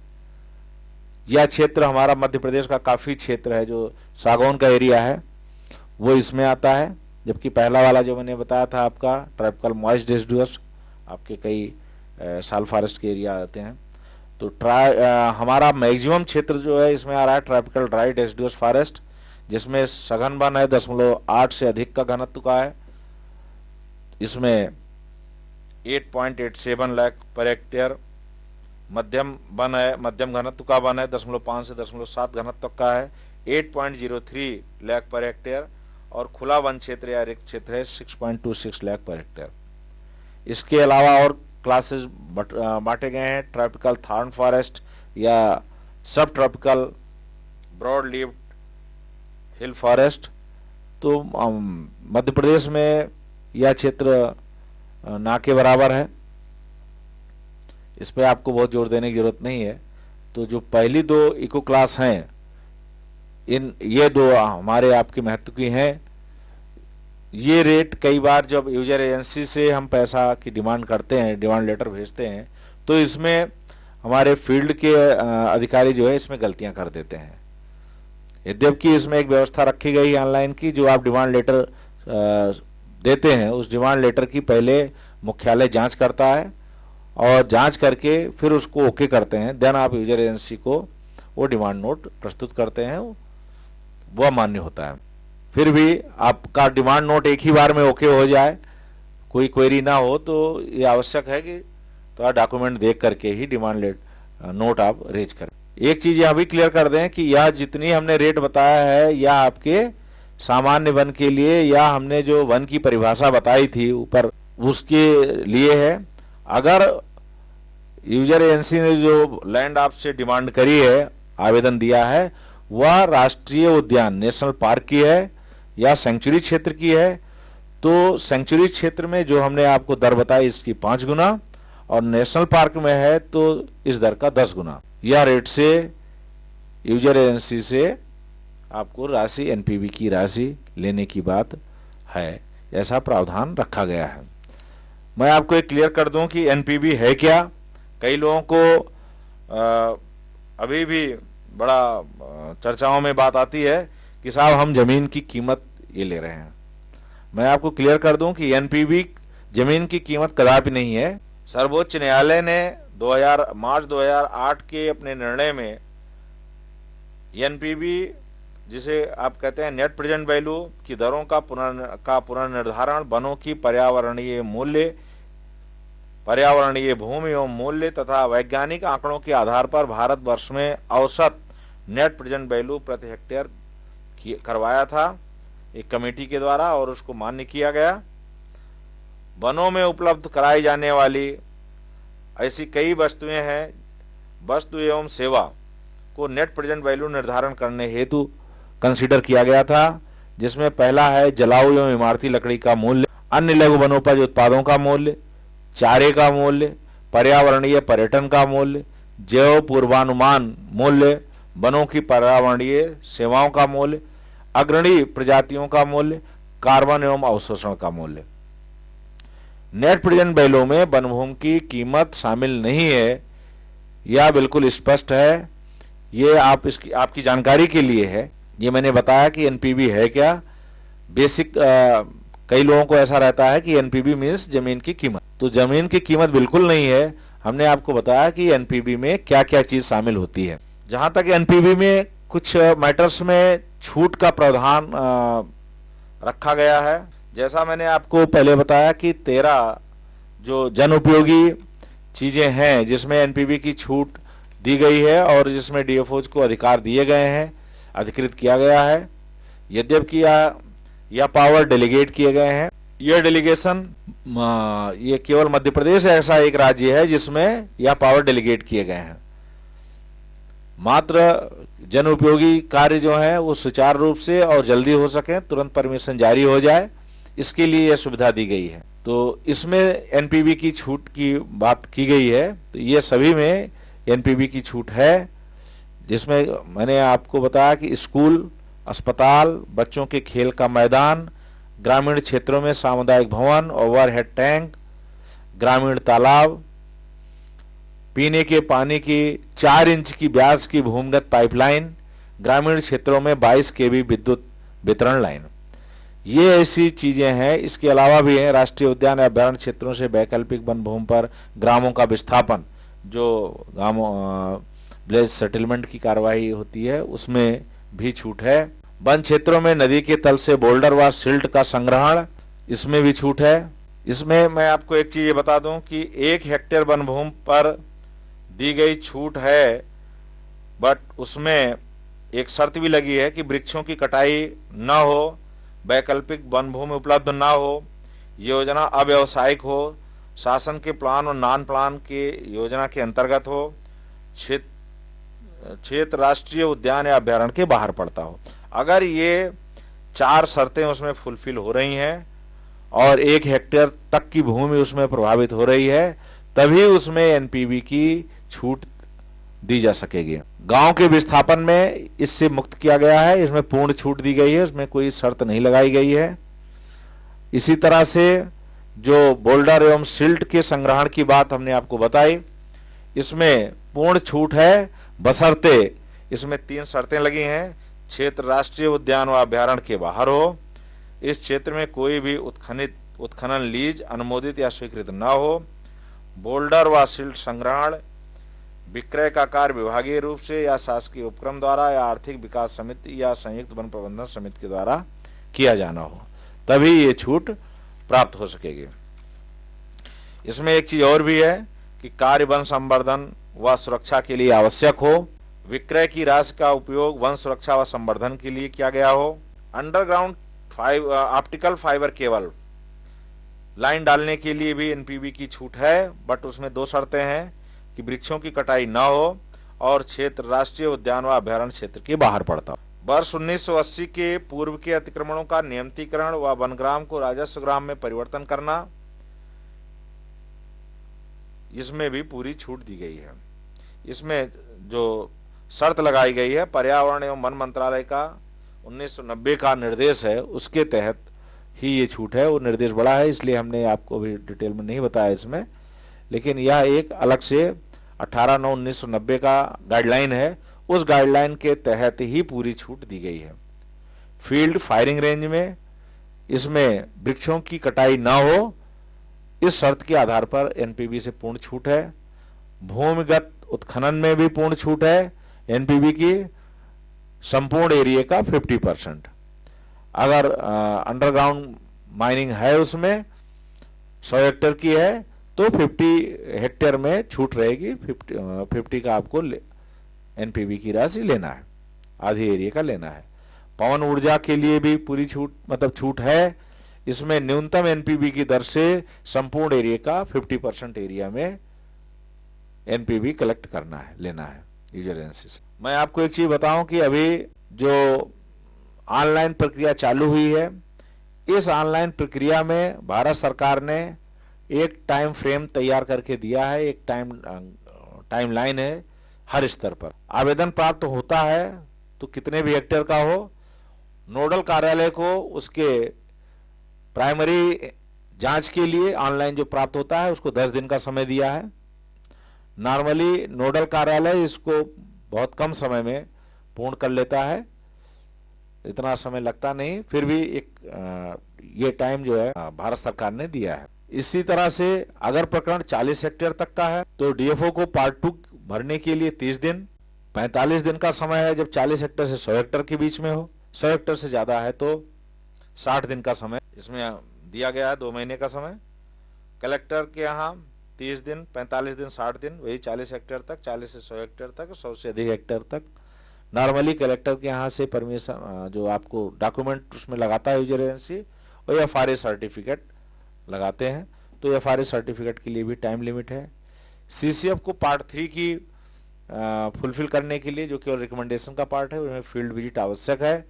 यह क्षेत्र हमारा मध्य प्रदेश का काफी क्षेत्र है जो सागौन का एरिया है वो इसमें आता है। जबकि पहला वाला जो मैंने बताया था आपका ट्रॉपिकल मॉइस्ट डेसिडुअस, आपके कई साल फॉरेस्ट के एरिया आते हैं। तो हमारा मैक्सिमम क्षेत्र जो है इसमें आ रहा है ट्रॉपिकल ड्राई डेसिडुअस फॉरेस्ट, जिसमें सघन वन है 0.8 से अधिक का घनत्व का है। इसमें 8.87 लाख पर हेक्टेयर। मध्यम वन है, मध्यम घनत्व का वन है 0.5 से 0.7 घनत्व का है, 8.03 लाख पर हेक्टेयर। और खुला वन क्षेत्र या रिक्त क्षेत्र है 6.26 लाख पर हेक्टेयर। इसके अलावा और क्लासेस बांटे गए हैं, ट्रॉपिकल थॉर्न फॉरेस्ट या सब ट्रॉपिकल ब्रॉड लीव्ड हिल फॉरेस्ट। तो मध्य प्रदेश में यह क्षेत्र ना के बराबर है, इस पर आपको बहुत जोर देने की जरूरत नहीं है। तो जो पहली दो इको क्लास हैं, ये दो हमारे आपके महत्व की हैं। ये रेट कई बार जब यूजर एजेंसी से हम पैसा की डिमांड करते हैं, डिमांड लेटर भेजते हैं, तो इसमें हमारे फील्ड के अधिकारी जो है इसमें गलतियां कर देते हैं। यद्यपि इसमें एक व्यवस्था रखी गई है ऑनलाइन की, जो आप डिमांड लेटर देते हैं उस डिमांड लेटर की पहले मुख्यालय जांच करता है और जांच करके फिर उसको ओके करते हैं, देन आप यूजर एजेंसी को वो डिमांड नोट प्रस्तुत करते हैं, वह मान्य होता है। फिर भी आपका डिमांड नोट एक ही बार में ओके हो जाए, कोई क्वेरी ना हो, तो ये आवश्यक है कि तो डॉक्यूमेंट देख करके ही डिमांड नोट आप रेज करें। एक चीज यह भी क्लियर कर दें कि यह जितनी हमने रेट बताया है यह आपके सामान्य वन के लिए या हमने जो वन की परिभाषा बताई थी ऊपर उसके लिए है। अगर यूजर एजेंसी ने जो लैंड आपसे डिमांड करी है, आवेदन दिया है, वह राष्ट्रीय उद्यान नेशनल पार्क की है या सेंचुरी क्षेत्र की है, तो सेंचुरी क्षेत्र में जो हमने आपको दर बताई इसकी 5 गुना और नेशनल पार्क में है तो इस दर का 10 गुना। यह रेट से यूजर एजेंसी से आपको राशि एनपीवी की राशि लेने की बात है, ऐसा प्रावधान रखा गया है। मैं आपको एक क्लियर कर दूं कि एनपीवी है क्या। कई लोगों को अभी भी बड़ा चर्चाओं में बात आती है कि साहब हम जमीन की कीमत ये ले रहे हैं। मैं आपको क्लियर कर दूं कि एनपीवी जमीन की कीमत कदापि नहीं है। सर्वोच्च न्यायालय ने मार्च 2008 के अपने निर्णय में एनपीवी, जिसे आप कहते हैं नेट प्रेजेंट वैल्यू की दरों का पुनर्निर्धारण वनों की पर्यावरणीय मूल्य, पर्यावरणीय भूमि एवं मूल्य तथा वैज्ञानिक आंकड़ों के आधार पर भारतवर्ष में औसत नेट प्रेजेंट वैल्यू प्रति हेक्टेयर करवाया था एक कमेटी के द्वारा और उसको मान्य किया गया। वनों में उपलब्ध कराई जाने वाली ऐसी कई वस्तुएं हैं, वस्तु एवं सेवा को नेट प्रेजेंट वैल्यू निर्धारण करने हेतु कंसीडर किया गया था, जिसमें पहला है जलाऊ एवं इमारती लकड़ी का मूल्य, अन्य लघु वनोपज उत्पादों का मूल्य, चारे का मूल्य, पर्यावरणीय पर्यटन का मूल्य, जैव पूर्वानुमान मूल्य, वनों की पर्यावरणीय सेवाओं का मूल्य, अग्रणी प्रजातियों का मूल्य, कार्बन एवं अवशोषण का मूल्य। नेट प्रेजेंट वैल्यू में वनभूमि की कीमत शामिल नहीं है, यह बिल्कुल स्पष्ट है। ये आपकी जानकारी के लिए है, ये मैंने बताया कि एनपीवी है क्या। बेसिक कई लोगों को ऐसा रहता है कि एनपीवी मीन्स जमीन की कीमत, तो जमीन की कीमत बिल्कुल नहीं है। हमने आपको बताया कि एनपीवी में क्या क्या चीज शामिल होती है। जहां तक एनपीवी में कुछ मैटर्स में छूट का प्रावधान रखा गया है, जैसा मैंने आपको पहले बताया कि 13 जो जन उपयोगी चीजें हैं जिसमें एनपीवी की छूट दी गई है और जिसमें डीएफओज को अधिकार दिए गए हैं, अधिकृत किया गया है। यद्यपि यह पावर डेलीगेट किए गए हैं। यह डेलीगेशन ये केवल मध्य प्रदेश ऐसा एक राज्य है जिसमें यह पावर डेलीगेट किए गए हैं। मात्र जन उपयोगी कार्य जो है वो सुचारू रूप से और जल्दी हो सके, तुरंत परमिशन जारी हो जाए, इसके लिए यह सुविधा दी गई है। तो इसमें एनपीवी की छूट की बात की गई है, तो ये सभी में एनपीवी की छूट है, जिसमें मैंने आपको बताया कि स्कूल, अस्पताल, बच्चों के खेल का मैदान, ग्रामीण क्षेत्रों में सामुदायिक भवन, ओवरहेड टैंक, ग्रामीण तालाब, पीने के पानी की 4 इंच की व्यास की भूमिगत पाइपलाइन, ग्रामीण क्षेत्रों में 22 केवी विद्युत वितरण लाइन, ये ऐसी चीजें हैं। इसके अलावा भी हैं राष्ट्रीय उद्यान अभ्यारण्य क्षेत्रों से वैकल्पिक वन भूमि पर ग्रामों का विस्थापन, जो गांवों विलेज सेटलमेंट की कार्रवाई होती है उसमें भी छूट है। वन क्षेत्रों में नदी के तल से बोल्डर व सिल्ट का संग्रहण, इसमें भी छूट है। इसमें मैं आपको एक चीज बता दूं कि 1 हेक्टेयर वन भूमि पर दी गई छूट है, बट उसमें एक शर्त भी लगी है कि वृक्षों की कटाई न हो, वैकल्पिक वन भूमि उपलब्ध न हो, योजना अव्यावसायिक हो, शासन के प्लान और नॉन प्लान के योजना के अंतर्गत हो, क्षेत्र राष्ट्रीय उद्यान या अभ्यारण्य के बाहर पड़ता हो। अगर ये 4 शर्तें उसमें फुलफिल हो रही हैं और 1 हेक्टेयर तक की भूमि उसमें प्रभावित हो रही है, तभी उसमें एनपीवी की छूट दी जा सकेगी। गांव के विस्थापन में इससे मुक्त किया गया है, इसमें पूर्ण छूट दी गई है, उसमें कोई शर्त नहीं लगाई गई है। इसी तरह से जो बोल्डर एवं सिल्ट के संग्रहण की बात हमने आपको बताई, इसमें पूर्ण छूट है, बशर्ते इसमें 3 शर्तें लगी हैं। क्षेत्र राष्ट्रीय उद्यान व अभ्यारण्य के बाहर हो, इस क्षेत्र में कोई भी उत्खनन लीज अनुमोदित या स्वीकृत न हो, बोल्डर व सिल्ट संग्रहण विक्रय का कार्य विभागीय रूप से या शासकीय उपक्रम द्वारा या आर्थिक विकास समिति या संयुक्त वन प्रबंधन समिति के द्वारा किया जाना हो, तभी ये छूट प्राप्त हो सकेगी। इसमें एक चीज और भी है कि कार्य वन संवर्धन व सुरक्षा के लिए आवश्यक हो, विक्रय की राशि का उपयोग वन सुरक्षा व संवर्धन के लिए किया गया हो, underground optical fibre cable line डालने के लिए भी एनपीवी की छूट है, बट उसमें 2 शर्तें हैं कि वृक्षों की कटाई न हो और क्षेत्र राष्ट्रीय उद्यान व अभ्यारण्य क्षेत्र के बाहर पड़ता हो। वर्ष 1980 के पूर्व के अतिक्रमणों का नियमितीकरण व वनग्राम को राजस्व ग्राम में परिवर्तन करना, इसमें भी पूरी छूट दी गई है। इसमें जो शर्त लगाई गई है, पर्यावरण एवं वन मंत्रालय का 1990 का निर्देश है, उसके तहत ही ये छूट है। वो निर्देश बड़ा है, इसलिए हमने आपको भी डिटेल में नहीं बताया इसमें, लेकिन यह एक अलग से 18/9/1990 का गाइडलाइन है, उस गाइडलाइन के तहत ही पूरी छूट दी गई है। फील्ड फायरिंग रेंज में इसमें वृक्षों की कटाई ना हो, इस शर्त के आधार पर एनपीवी से पूर्ण छूट है। भूमिगत उत्खनन में भी पूर्ण छूट है, एनपीवी की संपूर्ण एरिया का 50%। अगर अंडरग्राउंड माइनिंग है, उसमें 100 हेक्टेयर की है तो 50 हेक्टेयर में छूट रहेगी, 50 का आपको एनपीवी की राशि लेना है, आधी एरिया का लेना है। पवन ऊर्जा के लिए भी पूरी छूट, मतलब छूट है, इसमें न्यूनतम एनपीवी की दर से संपूर्ण एरिया का 50% एरिया में एनपीवी कलेक्ट करना है, लेना है यूजर एजेंसी से। मैं आपको एक चीज बताऊं कि अभी जो ऑनलाइन प्रक्रिया चालू हुई है, इस ऑनलाइन प्रक्रिया में भारत सरकार ने एक टाइम फ्रेम तैयार करके दिया है, एक टाइम लाइन है हर स्तर पर। आवेदन प्राप्त होता है तो कितने भी हेक्टेयर का हो, नोडल कार्यालय को उसके प्राइमरी जांच के लिए ऑनलाइन जो प्राप्त होता है उसको 10 दिन का समय दिया है। नॉर्मली नोडल कार्यालय इसको बहुत कम समय में पूर्ण कर लेता है, इतना समय लगता नहीं, फिर भी ये टाइम जो है भारत सरकार ने दिया है। इसी तरह से अगर प्रकरण 40 हेक्टेयर तक का है तो डीएफओ को पार्ट 2 भरने के लिए 30 दिन, 45 दिन का समय है जब 40 हेक्टेयर से 100 हेक्टेयर के बीच में हो, 100 हेक्टेयर से ज्यादा है तो 60 दिन का समय इसमें दिया गया है, 2 महीने का समय। कलेक्टर के यहाँ 30 दिन, 45 दिन, 60 दिन, वही 40 हेक्टेयर तक, 40 से 100 हेक्टेयर तक, 100 से अधिक हेक्टेयर तक। नॉर्मली कलेक्टर के यहाँ से परमिशन जो आपको डॉक्यूमेंट उसमें लगाता है यूजर एजेंसी, और एफआरए सर्टिफिकेट लगाते हैं, तो एफआरए सर्टिफिकेट के लिए भी टाइम लिमिट है। सीसीएफ को पार्ट 3 की फुलफिल करने के लिए, जो केवल रिकमेंडेशन का पार्ट है, उसमें फील्ड विजिट आवश्यक है।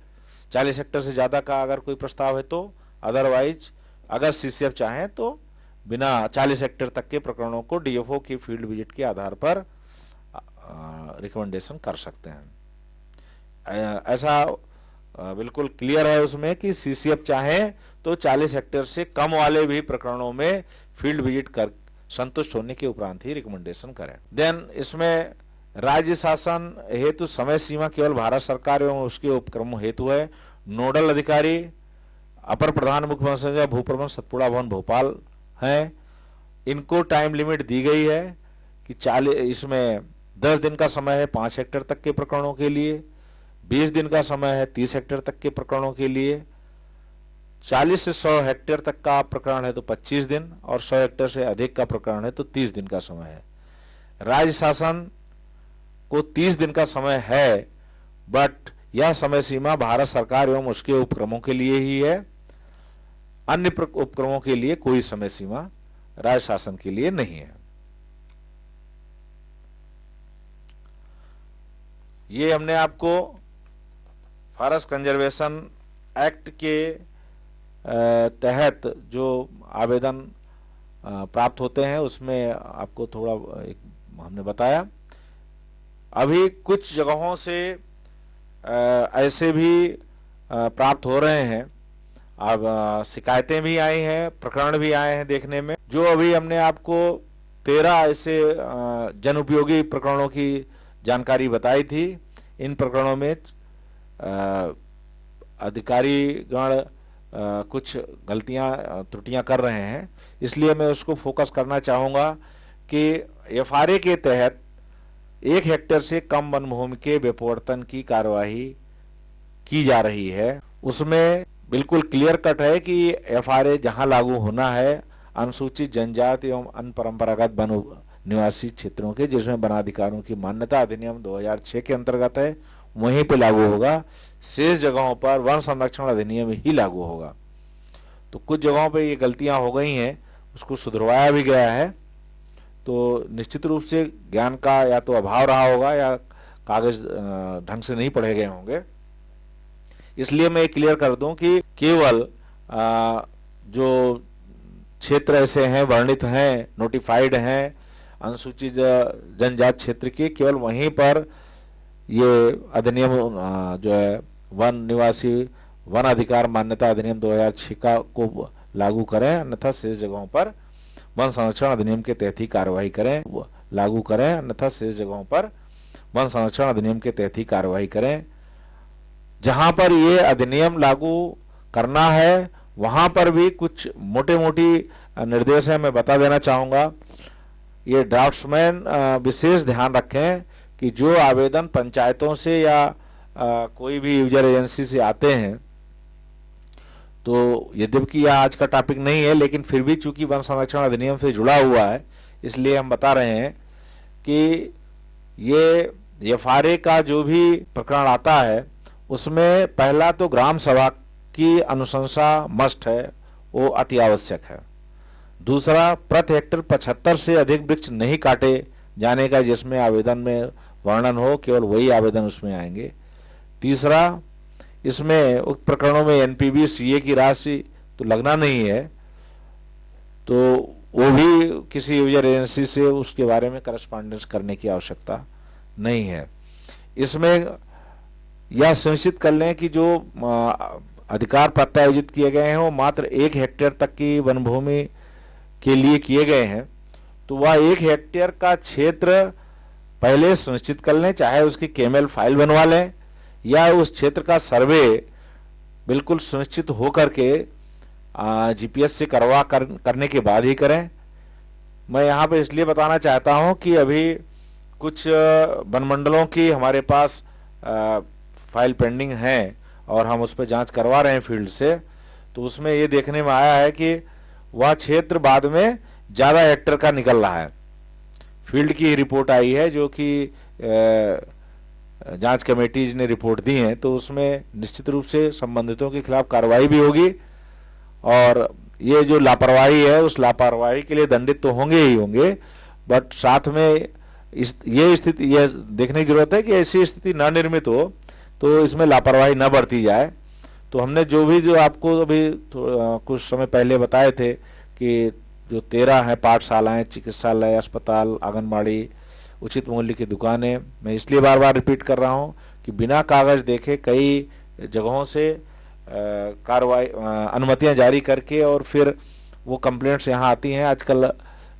40 हेक्टेयर से ज्यादा का अगर कोई प्रस्ताव है तो, अदरवाइज अगर सीसीएफ चाहे तो बिना 40 हेक्टेयर तक के प्रकरणों को डीएफओ की फील्ड विजिट के आधार पर रिकमेंडेशन कर सकते हैं। ऐसा बिल्कुल क्लियर है उसमें कि सीसीएफ चाहे तो 40 हेक्टेयर से कम वाले भी प्रकरणों में फील्ड विजिट कर संतुष्ट होने के उपरांत ही रिकमेंडेशन करें। देन इसमें राज्य शासन हेतु समय सीमा केवल भारत सरकार एवं उसके उपक्रमों हेतु है। नोडल अधिकारी अपर प्रधान मुख्य संचालक भूप्रबंधन सतपुड़ा भवन भोपाल हैं, इनको टाइम लिमिट दी गई है कि इसमें 10 दिन का समय है 5 हेक्टेयर तक के प्रकरणों के लिए, 20 दिन का समय है 30 हेक्टेयर तक के प्रकरणों के लिए, 40 से 100 हेक्टेयर तक का प्रकरण है तो 25 दिन, और 100 हेक्टेयर से अधिक का प्रकरण है तो 30 दिन का समय है। राज्य शासन को 30 दिन का समय है, बट यह समय सीमा भारत सरकार एवं उसके उपक्रमों के लिए ही है। अन्य उपक्रमों के लिए कोई समय सीमा राज्य शासन के लिए नहीं है। ये हमने आपको फॉरेस्ट कंजर्वेशन एक्ट के तहत जो आवेदन प्राप्त होते हैं उसमें आपको थोड़ा एक हमने बताया। अभी कुछ जगहों से ऐसे भी प्राप्त हो रहे हैं, अब शिकायतें भी आई हैं, प्रकरण भी आए हैं देखने में। जो अभी हमने आपको 13 ऐसे जन उपयोगी प्रकरणों की जानकारी बताई थी, इन प्रकरणों में अधिकारीगण कुछ गलतियां त्रुटियां कर रहे हैं, इसलिए मैं उसको फोकस करना चाहूंगा कि एफआरए के तहत 1 हेक्टेयर से कम वन भूमि के विपवर्तन की कार्यवाही की जा रही है। उसमें बिल्कुल क्लियर कट है कि एफआरए जहां लागू होना है अनुसूचित जनजाति एवं अन्य परंपरागत वन निवासी क्षेत्रों के, जिसमें वनाधिकारों की मान्यता अधिनियम 2006 के अंतर्गत है, वहीं पे लागू होगा। शेष जगहों पर वन संरक्षण अधिनियम ही लागू होगा। तो कुछ जगहों पे ये गलतियां हो गई हैं, उसको सुधरवाया भी गया है। तो निश्चित रूप से ज्ञान का या तो अभाव रहा होगा या कागज ढंग से नहीं पढ़े गए होंगे। इसलिए मैं क्लियर कर दूं कि केवल जो क्षेत्र ऐसे हैं, वर्णित हैं, नोटिफाइड हैं अनुसूचित जनजाति क्षेत्र के, केवल वहीं पर ये अधिनियम जो है वन निवासी वन अधिकार मान्यता अधिनियम 2006 को लागू करें, अन्यथा शेष जगहों पर वन संरक्षण अधिनियम के तहत ही कार्रवाई करें, लागू करें, अन्यथा शेष जगहों पर वन संरक्षण अधिनियम के तहत ही कार्रवाई करें। जहां पर ये अधिनियम लागू करना है वहां पर भी कुछ मोटे मोटी निर्देश है, मैं बता देना चाहूंगा। ये ड्राफ्ट्समैन विशेष ध्यान रखें कि जो आवेदन पंचायतों से या कोई भी यूजर एजेंसी से आते हैं, तो यद्यपि यह आज का टॉपिक नहीं है, लेकिन फिर भी चूंकि वन संरक्षण अधिनियम से जुड़ा हुआ है, इसलिए हम बता रहे हैं कि ये एफआरए का जो भी प्रकरण आता है उसमें पहला तो ग्राम सभा की अनुशंसा मस्ट है, वो अति आवश्यक है। दूसरा, प्रति हेक्टेयर 75 से अधिक वृक्ष नहीं काटे जाने का जिसमें आवेदन में वर्णन हो, केवल वही आवेदन उसमें आएंगे। तीसरा, इसमें उक्त प्रकरणों में एनपीवी सीए की राशि तो लगना नहीं है, तो वो भी किसी यूजर एजेंसी से उसके बारे में करस्पॉन्डेंस करने की आवश्यकता नहीं है। इसमें यह सुनिश्चित कर लें कि जो अधिकार प्रत्यायोजित किए गए हैं वो मात्र 1 हेक्टेयर तक की वन भूमि के लिए किए गए हैं, तो वह 1 हेक्टेयर का क्षेत्र पहले सुनिश्चित कर लें, चाहे उसकी केएमएल फाइल बनवा लें या उस क्षेत्र का सर्वे बिल्कुल सुनिश्चित हो करके जीपीएस से करने के बाद ही करें। मैं यहाँ पे इसलिए बताना चाहता हूँ कि अभी कुछ वन मंडलों की हमारे पास फाइल पेंडिंग है और हम उस पर जांच करवा रहे हैं फील्ड से, तो उसमें ये देखने में आया है कि वह क्षेत्र बाद में ज़्यादा हेक्टेयर का निकल रहा है। फील्ड की रिपोर्ट आई है जो कि जांच कमेटीज ने रिपोर्ट दी है, तो उसमें निश्चित रूप से संबंधितों के खिलाफ कार्रवाई भी होगी और ये जो लापरवाही है उस लापरवाही के लिए दंडित तो होंगे ही होंगे, बट साथ में ये स्थिति ये देखने की जरूरत है कि ऐसी स्थिति न निर्मित हो, तो इसमें लापरवाही न बरती जाए। तो हमने जो आपको अभी कुछ समय पहले बताए थे कि जो 13 है पाठशालाएं, चिकित्सालय, अस्पताल, आंगनबाड़ी, उचित मूल्य की दुकानें, मैं इसलिए बार बार रिपीट कर रहा हूं कि बिना कागज देखे कई जगहों से कार्रवाई अनुमतियां जारी करके और फिर वो कंप्लेंट्स यहाँ आती हैं। आजकल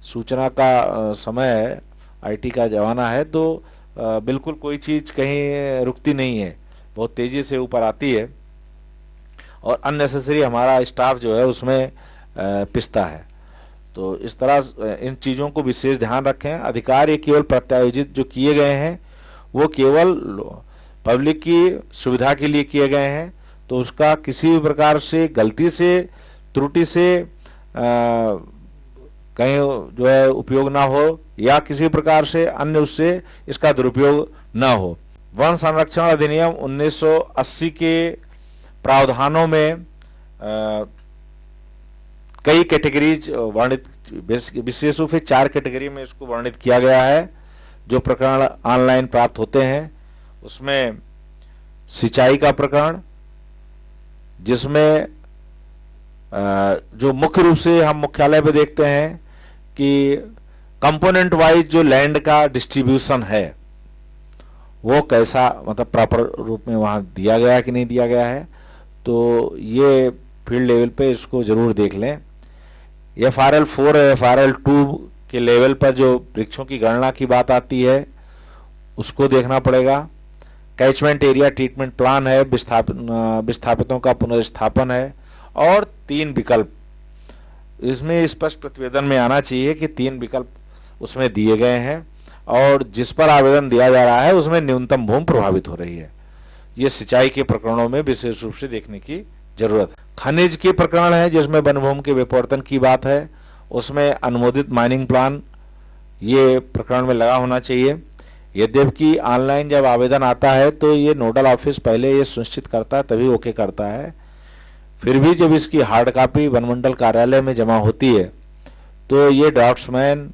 सूचना का समय है, आईटी का जमाना है, तो बिल्कुल कोई चीज़ कहीं रुकती नहीं है, बहुत तेज़ी से ऊपर आती है और अननेसेसरी हमारा स्टाफ जो है उसमें पिसता है। तो इस तरह इन चीज़ों को विशेष ध्यान रखें। अधिकार ये केवल प्रत्यायोजित जो किए गए हैं वो केवल पब्लिक की सुविधा के लिए किए गए हैं, तो उसका किसी भी प्रकार से गलती से त्रुटि से कहीं जो है उपयोग ना हो या किसी प्रकार से अन्य उससे इसका दुरुपयोग ना हो। वन संरक्षण अधिनियम 1980 के प्रावधानों में कई कैटेगरीज वर्णित, विशेष रूप से 4 कैटेगरी में इसको वर्णित किया गया है। जो प्रकरण ऑनलाइन प्राप्त होते हैं उसमें सिंचाई का प्रकरण, जिसमें जो मुख्य रूप से हम मुख्यालय पे देखते हैं कि कंपोनेंट वाइज जो लैंड का डिस्ट्रीब्यूशन है वो कैसा, मतलब प्रॉपर रूप में वहां दिया गया है कि नहीं दिया गया है, तो ये फील्ड लेवल पे इसको जरूर देख लें। FRL 4 और FRL 2 के लेवल पर जो वृक्षों की गणना की बात आती है उसको देखना पड़ेगा। कैचमेंट एरिया ट्रीटमेंट प्लान है, विस्थापितों का पुनर्स्थापन है, और 3 विकल्प इसमें स्पष्ट प्रतिवेदन में आना चाहिए कि 3 विकल्प उसमें दिए गए हैं और जिस पर आवेदन दिया जा रहा है उसमें न्यूनतम भूमि प्रभावित हो रही है। ये सिंचाई के प्रकरणों में विशेष रूप से देखने की जरूरत है। खनिज के प्रकरण है जिसमें वन भूमि के विपवर्तन की बात है, उसमें अनुमोदित माइनिंग प्लान ये प्रकरण में लगा होना चाहिए। यद्यपि ऑनलाइन जब आवेदन आता है तो ये नोडल ऑफिस पहले ये सुनिश्चित करता है तभी ओके करता है, फिर भी जब इसकी हार्ड कॉपी वनमंडल कार्यालय में जमा होती है तो ये ड्राफ्ट्समैन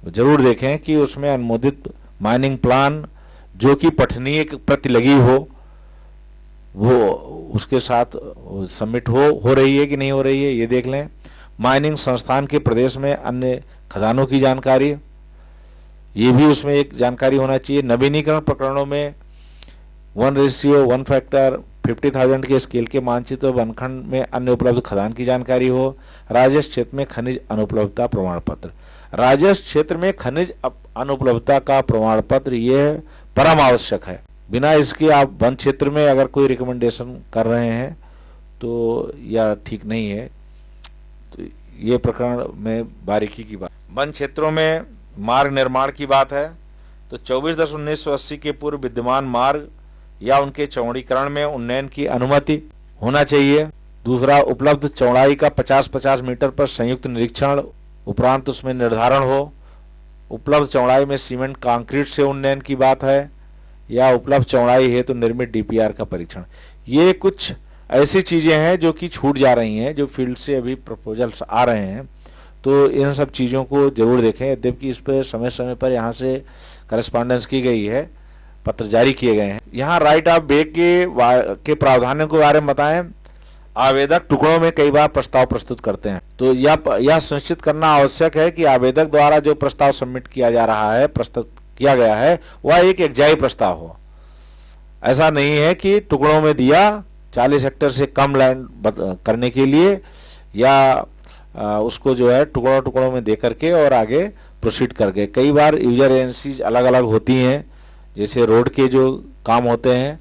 जरूर देखें कि उसमें अनुमोदित माइनिंग प्लान जो कि पठनीय प्रति लगी हो वो उसके साथ सबमिट हो रही है कि नहीं हो रही है, ये देख लें। माइनिंग संस्थान के प्रदेश में अन्य खदानों की जानकारी, ये भी उसमें एक जानकारी होना चाहिए। नवीनीकरण प्रकरणों में 1:1 फैक्टर 50,000 के स्केल के मानचित्र वनखंड में अन्य उपलब्ध खदान की जानकारी हो। राजस्व क्षेत्र में खनिज अनुपलब्धता प्रमाण पत्र, राजस्व क्षेत्र में खनिज अनुपलब्धता का प्रमाण पत्र ये परम आवश्यक है। बिना इसके आप वन क्षेत्र में अगर कोई रिकमेंडेशन कर रहे हैं तो यह ठीक नहीं है। तो ये प्रकरण में बारीकी की बात। वन क्षेत्रों में मार्ग निर्माण की बात है तो 24/10/1980 के पूर्व विद्यमान मार्ग या उनके चौड़ीकरण में उन्नयन की अनुमति होना चाहिए। दूसरा, उपलब्ध चौड़ाई का 50-50 मीटर पर संयुक्त निरीक्षण उपरांत उसमें निर्धारण हो। उपलब्ध चौड़ाई में सीमेंट कंक्रीट से उन्नयन की बात है या उपलब्ध चौड़ाई है तो निर्मित DPR का परीक्षण। ये कुछ ऐसी चीजें हैं जो कि छूट जा रही हैं, जो फील्ड से अभी प्रपोजल्स आ रहे हैं, तो इन सब चीजों को जरूर देखें। यद्यपि इस पर समय समय पर यहाँ से करस्पॉन्डेंस की गई है, पत्र जारी किए गए हैं। यहाँ राइट ऑफ वे के प्रावधानों के बारे में बताएं। आवेदक टुकड़ों में कई बार प्रस्ताव प्रस्तुत करते हैं, तो यह सुनिश्चित करना आवश्यक है कि आवेदक द्वारा जो प्रस्ताव सबमिट किया जा रहा है, प्रस्तुत किया गया है, वह एक एकजाई प्रस्ताव हो। ऐसा नहीं है कि टुकड़ों में दिया 40 हेक्टेयर से कम लैंड करने के लिए, या उसको जो है टुकड़ों टुकड़ों में दे करके और आगे प्रोसीड कर गए। कई बार यूजर एजेंसीज अलग अलग होती हैं, जैसे रोड के जो काम होते हैं,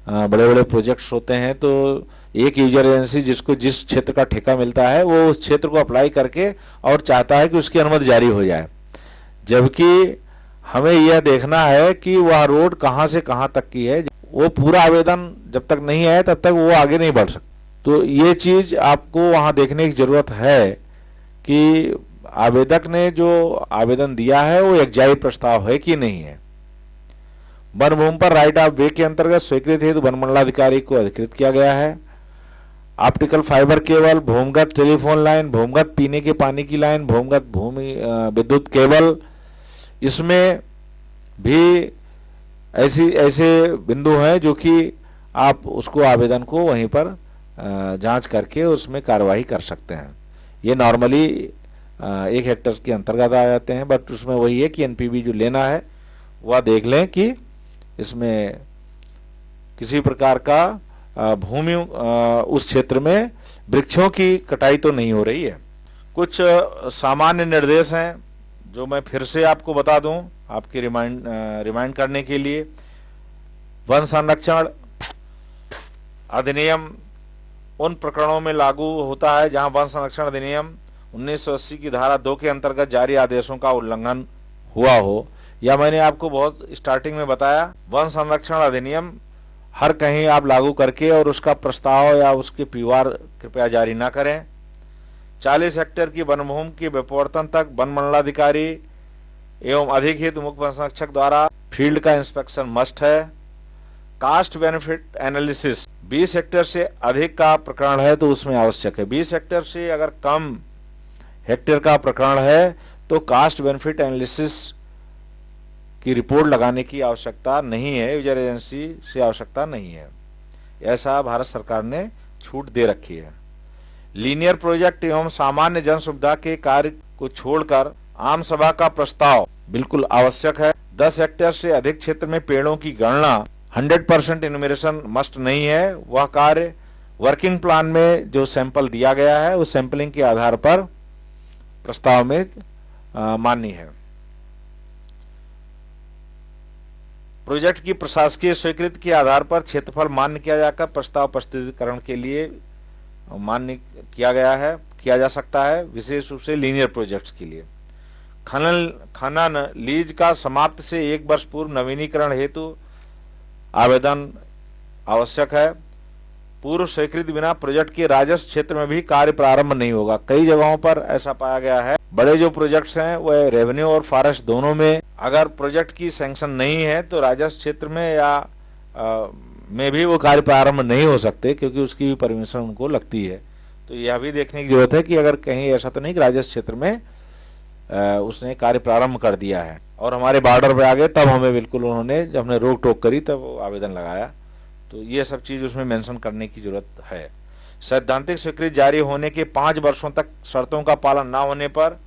बड़े बड़े प्रोजेक्ट्स होते हैं, तो एक यूजर एजेंसी जिसको जिस क्षेत्र का ठेका मिलता है वो उस क्षेत्र को अप्लाई करके और चाहता है कि उसकी अनुमति जारी हो जाए, जबकि हमें यह देखना है कि वह रोड कहां से कहां तक की है। वो पूरा आवेदन जब तक नहीं आए तब तक वो आगे नहीं बढ़ सकता। तो ये चीज आपको वहां देखने की जरूरत है कि आवेदक ने जो आवेदन दिया है वो एकजाई प्रस्ताव है कि नहीं है। वन भूमि पर राइट ऑफ वे के अंतर्गत स्वीकृत हेतु वन मंडलाधिकारी को अधिकृत किया गया है। ऑप्टिकल फाइबर केबल, भूमिगत टेलीफोन लाइन, भूमिगत पीने के पानी की लाइन, भूमिगत भूमि विद्युत केबल, इसमें भी ऐसे बिंदु हैं जो कि आप उसको आवेदन को वहीं पर जांच करके उसमें कार्रवाई कर सकते हैं। ये नॉर्मली 1 हेक्टेयर के अंतर्गत आ जाते हैं, बट उसमें वही है कि NPV जो लेना है वह देख लें कि इसमें किसी प्रकार का भूमि उस क्षेत्र में वृक्षों की कटाई तो नहीं हो रही है। कुछ सामान्य निर्देश हैं जो मैं फिर से आपको बता दूं आपके रिमाइंड करने के लिए। वन संरक्षण अधिनियम उन प्रकरणों में लागू होता है जहां वन संरक्षण अधिनियम 1980 की धारा 2 के अंतर्गत जारी आदेशों का उल्लंघन हुआ हो, या मैंने आपको बहुत स्टार्टिंग में बताया, वन संरक्षण अधिनियम हर कहीं आप लागू करके और उसका प्रस्ताव या उसके POR कृपया जारी ना करें। 40 हेक्टेयर की वन भूमि के विपवर्तन तक वन मंडलाधिकारी एवं अधिक हित मुख्य वन संरक्षक द्वारा फील्ड का इंस्पेक्शन मस्ट है। कास्ट बेनिफिट एनालिसिस 20 हेक्टेयर से अधिक का प्रकरण है तो उसमें आवश्यक है। 20 हेक्टेयर से अगर कम हेक्टेयर का प्रकरण है तो कास्ट बेनिफिट एनालिसिस की रिपोर्ट लगाने की आवश्यकता नहीं है, यूजर एजेंसी से आवश्यकता नहीं है। ऐसा भारत सरकार ने छूट दे रखी है। लीनियर प्रोजेक्ट एवं सामान्य जन सुविधा के कार्य को छोड़कर आम सभा का प्रस्ताव बिल्कुल आवश्यक है। 10 हेक्टेयर से अधिक क्षेत्र में पेड़ों की गणना 100% इन्यूमरेशन मस्ट नहीं है। वह कार्य वर्किंग प्लान में जो सैंपल दिया गया है उस सैंपलिंग के आधार पर प्रस्ताव में मान्य है। प्रोजेक्ट की प्रशासकीय स्वीकृति के आधार पर क्षेत्रफल मान्य किया जाकर प्रस्ताव प्रस्तुतिकरण के लिए मान्य किया जा सकता है, विशेष रूप से लीनियर प्रोजेक्ट्स के लिए। खनन लीज का समाप्त से 1 वर्ष पूर्व नवीनीकरण हेतु आवेदन आवश्यक है। पूर्व स्वीकृति बिना प्रोजेक्ट के राजस्व क्षेत्र में भी कार्य प्रारंभ नहीं होगा। कई जगहों पर ऐसा पाया गया है, बड़े जो प्रोजेक्ट्स हैं वह रेवेन्यू और फॉरेस्ट दोनों में अगर प्रोजेक्ट की सैंक्शन नहीं है तो राजस्व क्षेत्र में या में भी वो कार्य प्रारंभ नहीं हो सकते, क्योंकि उसकी भी परमिशन उनको लगती है। तो यह भी देखने की जरूरत है कि अगर कहीं ऐसा तो नहीं कि राजस्व क्षेत्र में उसने कार्य प्रारंभ कर दिया है और हमारे बॉर्डर पे आ गए, तब हमें बिल्कुल उन्होंने, जब हमने रोक टोक करी तब आवेदन लगाया। तो ये सब चीज उसमें मेंशन करने की जरूरत है। सैद्धांतिक स्वीकृति जारी होने के 5 वर्षों तक शर्तों का पालन न होने पर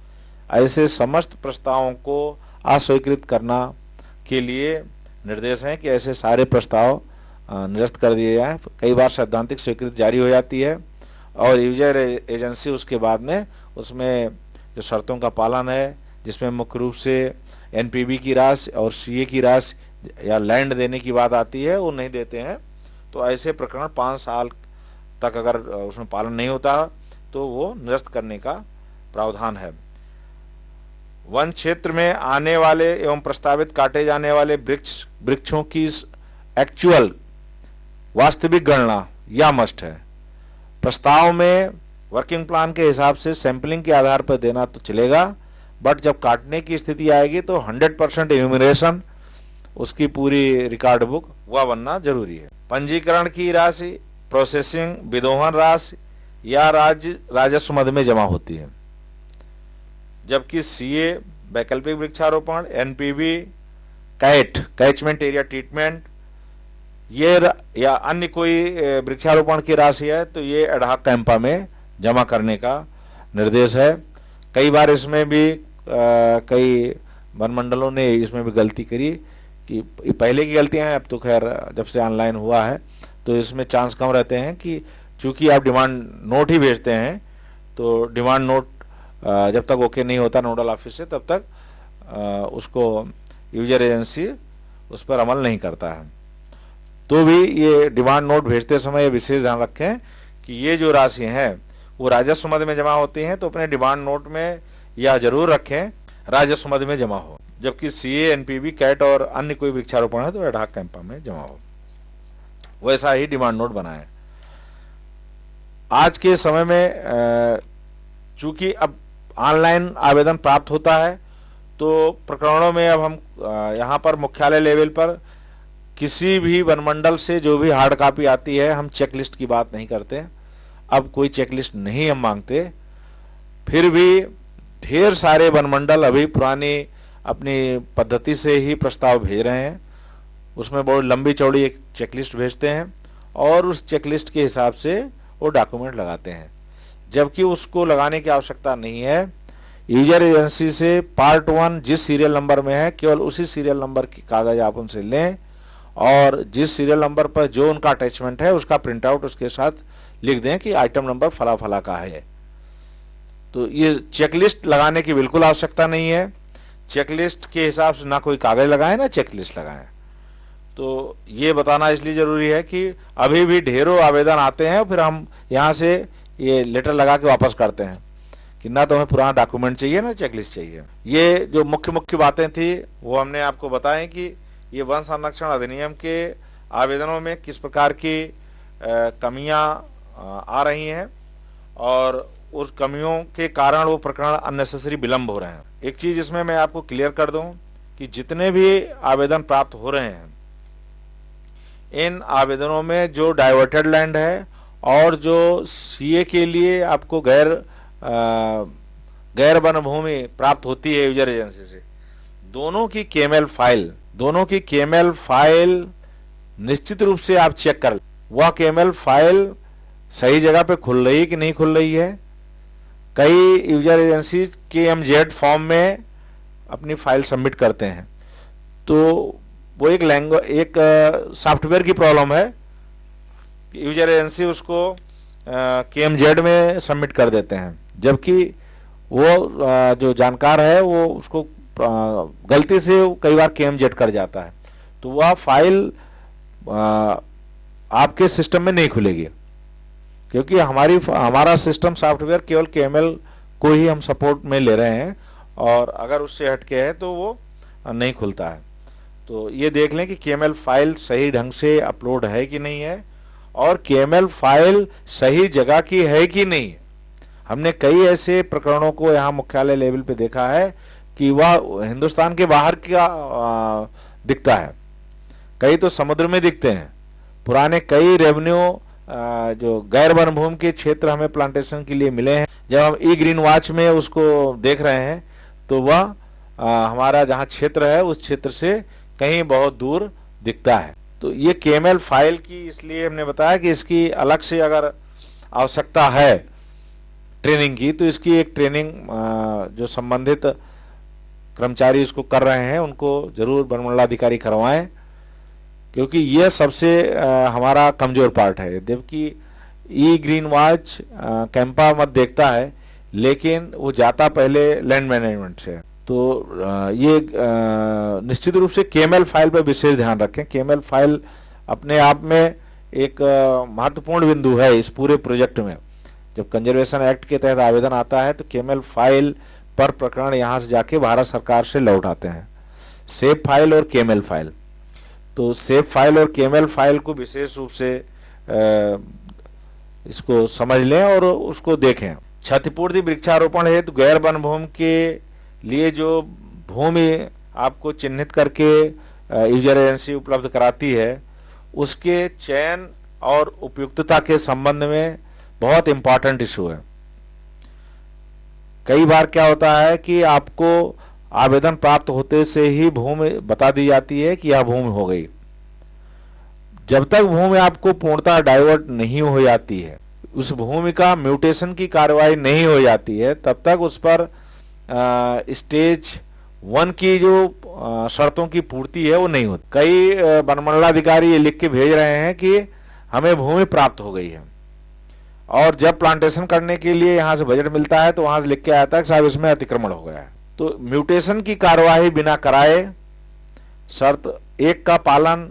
ऐसे समस्त प्रस्तावों को अस्वीकृत करना के लिए निर्देश है कि ऐसे सारे प्रस्ताव निरस्त कर दिए जाएं। कई बार सैद्धांतिक स्वीकृति जारी हो जाती है और यूजर एजेंसी उसके बाद में उसमें जो शर्तों का पालन है, जिसमें मुख्य रूप से एनपीवी की राशि और सीए की राशि या लैंड देने की बात आती है, वो नहीं देते हैं। तो ऐसे प्रकरण 5 साल तक अगर उसमें पालन नहीं होता तो वो निरस्त करने का प्रावधान है। वन क्षेत्र में आने वाले एवं प्रस्तावित काटे जाने वाले वृक्षों की एक्चुअल वास्तविक गणना या मस्ट है। प्रस्ताव में वर्किंग प्लान के हिसाब से सैंपलिंग के आधार पर देना तो चलेगा, बट जब काटने की स्थिति आएगी तो 100% इन्यूमरेशन, उसकी पूरी रिकॉर्ड बुक वह बनना जरूरी है। पंजीकरण की राशि, प्रोसेसिंग, विदोहन राशि या राजस्व मद में जमा होती है, जबकि सीए, वैकल्पिक वृक्षारोपण, एनपीवी, कैचमेंट एरिया ट्रीटमेंट ये या अन्य कोई वृक्षारोपण की राशि है तो ये एडहॉक कैंपा में जमा करने का निर्देश है। कई बार इसमें भी कई वन मंडलों ने इसमें भी गलती करी कि पहले की गलतियां हैं, अब तो खैर जब से ऑनलाइन हुआ है तो इसमें चांस कम रहते हैं कि चूंकि आप डिमांड नोट ही भेजते हैं तो डिमांड नोट जब तक ओके नहीं होता नोडल ऑफिस से तब तक उसको यूजर एजेंसी उस पर अमल नहीं करता है। तो भी ये डिमांड नोट भेजते समय विशेष ध्यान रखें कि ये जो राशि हैं वो राजस्व मद में जमा होती हैं, तो अपने डिमांड नोट में यह जरूर रखें राजस्व मद में जमा हो, जबकि सीए, एनपीवी, कैट और अन्य कोई वृक्षारोपण है तो एडहॉक कैंपा में जमा हो। वैसा ही डिमांड नोट बनाएं। आज के समय में चूंकि अब ऑनलाइन आवेदन प्राप्त होता है तो प्रकरणों में अब हम यहाँ पर मुख्यालय लेवल पर किसी भी वनमंडल से जो भी हार्ड कॉपी आती है, हम चेकलिस्ट की बात नहीं करते, अब कोई चेकलिस्ट नहीं हम मांगते। फिर भी ढेर सारे वनमंडल अभी पुरानी अपनी पद्धति से ही प्रस्ताव भेज रहे हैं, उसमें बहुत लंबी चौड़ी एक चेकलिस्ट भेजते हैं और उस चेकलिस्ट के हिसाब से वो डॉक्यूमेंट लगाते हैं, जबकि उसको लगाने की आवश्यकता नहीं है। यूजर एजेंसी से पार्ट 1 जिस सीरियल नंबर में है केवल उसी सीरियल नंबर की कागज आप उनसे लें और जिस सीरियल नंबर पर जो उनका अटैचमेंट है उसका प्रिंट आउट उसके साथ लिख दें कि आइटम नंबर फला फला का है। तो ये चेकलिस्ट लगाने की बिल्कुल आवश्यकता नहीं है। चेकलिस्ट के हिसाब से ना कोई कागज लगाएं ना चेकलिस्ट लगाएं। तो ये बताना इसलिए जरूरी है कि अभी भी ढेरों आवेदन आते हैं, फिर हम यहाँ से ये लेटर लगा के वापस करते हैं कि ना तो हमें पुराना डॉक्यूमेंट चाहिए ना चेकलिस्ट चाहिए। ये जो मुख्य बातें थी वो हमने आपको बताएं कि ये वन संरक्षण अधिनियम के आवेदनों में किस प्रकार की कमियां आ रही हैं और उस कमियों के कारण वो प्रकरण अननेसेसरी विलंब हो रहे हैं। एक चीज इसमें मैं आपको क्लियर कर दूं कि जितने भी आवेदन प्राप्त हो रहे हैं इन आवेदनों में जो डाइवर्टेड लैंड है और जो सीए के लिए आपको गैर वन भूमि प्राप्त होती है यूजर एजेंसी से, दोनों की केएमएल फाइल निश्चित रूप से आप चेक कर, वह केएमएल फाइल सही जगह पे खुल रही कि नहीं खुल रही है। कई यूजर एजेंसी KMZ फॉर्म में अपनी फाइल सबमिट करते हैं, तो वो एक सॉफ्टवेयर की प्रॉब्लम है। यूजर एजेंसी उसको KMZ में सबमिट कर देते हैं, जबकि वो जो जानकार है वो उसको गलती से कई बार KMZ कर जाता है, तो वह फाइल आपके सिस्टम में नहीं खुलेगी, क्योंकि हमारा सिस्टम सॉफ्टवेयर केवल KML को ही हम सपोर्ट में ले रहे हैं, और अगर उससे हटके है तो वो नहीं खुलता है। तो ये देख लें कि KML फाइल सही ढंग से अपलोड है कि नहीं है, और KML फाइल सही जगह की है कि नहीं है। हमने कई ऐसे प्रकरणों को यहाँ मुख्यालय लेवल पे देखा है कि वह हिंदुस्तान के बाहर का दिखता है, कई तो समुद्र में दिखते हैं। पुराने कई रेवेन्यू जो गैर वन भूमि के क्षेत्र हमें प्लांटेशन के लिए मिले हैं, जब हम ग्रीन वॉच में उसको देख रहे हैं तो वह हमारा जहाँ क्षेत्र है उस क्षेत्र से कहीं बहुत दूर दिखता है। तो ये KML फाइल की इसलिए हमने बताया कि इसकी अलग से अगर आवश्यकता है ट्रेनिंग की, तो इसकी एक ट्रेनिंग जो संबंधित कर्मचारी इसको कर रहे हैं उनको जरूर वनमंडलाधिकारी करवाएं, क्योंकि यह सबसे हमारा कमजोर पार्ट है। जबकि ग्रीन वॉच कैंपा मत देखता है, लेकिन वो जाता पहले लैंड मैनेजमेंट से। तो ये निश्चित रूप से KML फाइल पर विशेष ध्यान रखें। KML फाइल अपने आप में एक महत्वपूर्ण बिंदु है इस पूरे प्रोजेक्ट में। जब कंजर्वेशन एक्ट के तहत आवेदन आता है तो KML फाइल पर प्रकरण यहाँ से जाके भारत सरकार से लौट आते हैं, सेफ फाइल और KML फाइल। तो सेफ फाइल और KML फाइल को विशेष रूप से इसको समझ लें और उसको देखें। क्षतिपूर्ति वृक्षारोपण हेतु गैर वन भूमि के लिए जो भूमि आपको चिन्हित करके यूजर एजेंसी उपलब्ध कराती है, उसके चयन और उपयुक्तता के संबंध में बहुत इंपॉर्टेंट इशू है। कई बार क्या होता है कि आपको आवेदन प्राप्त होते से ही भूमि बता दी जाती है कि यह भूमि हो गई। जब तक भूमि आपको पूर्णतः डाइवर्ट नहीं हो जाती है, उस भूमि का म्यूटेशन की कार्रवाई नहीं हो जाती है, तब तक उस पर स्टेज 1 की जो शर्तों की पूर्ति है वो नहीं होती। कई वनमंडलाधिकारी ये लिख के भेज रहे हैं कि हमें भूमि प्राप्त हो गई है, और जब प्लांटेशन करने के लिए यहाँ से बजट मिलता है तो वहां से लिख के आता है कि साहब इसमें अतिक्रमण हो गया है। तो म्यूटेशन की कार्यवाही बिना कराए शर्त 1 का पालन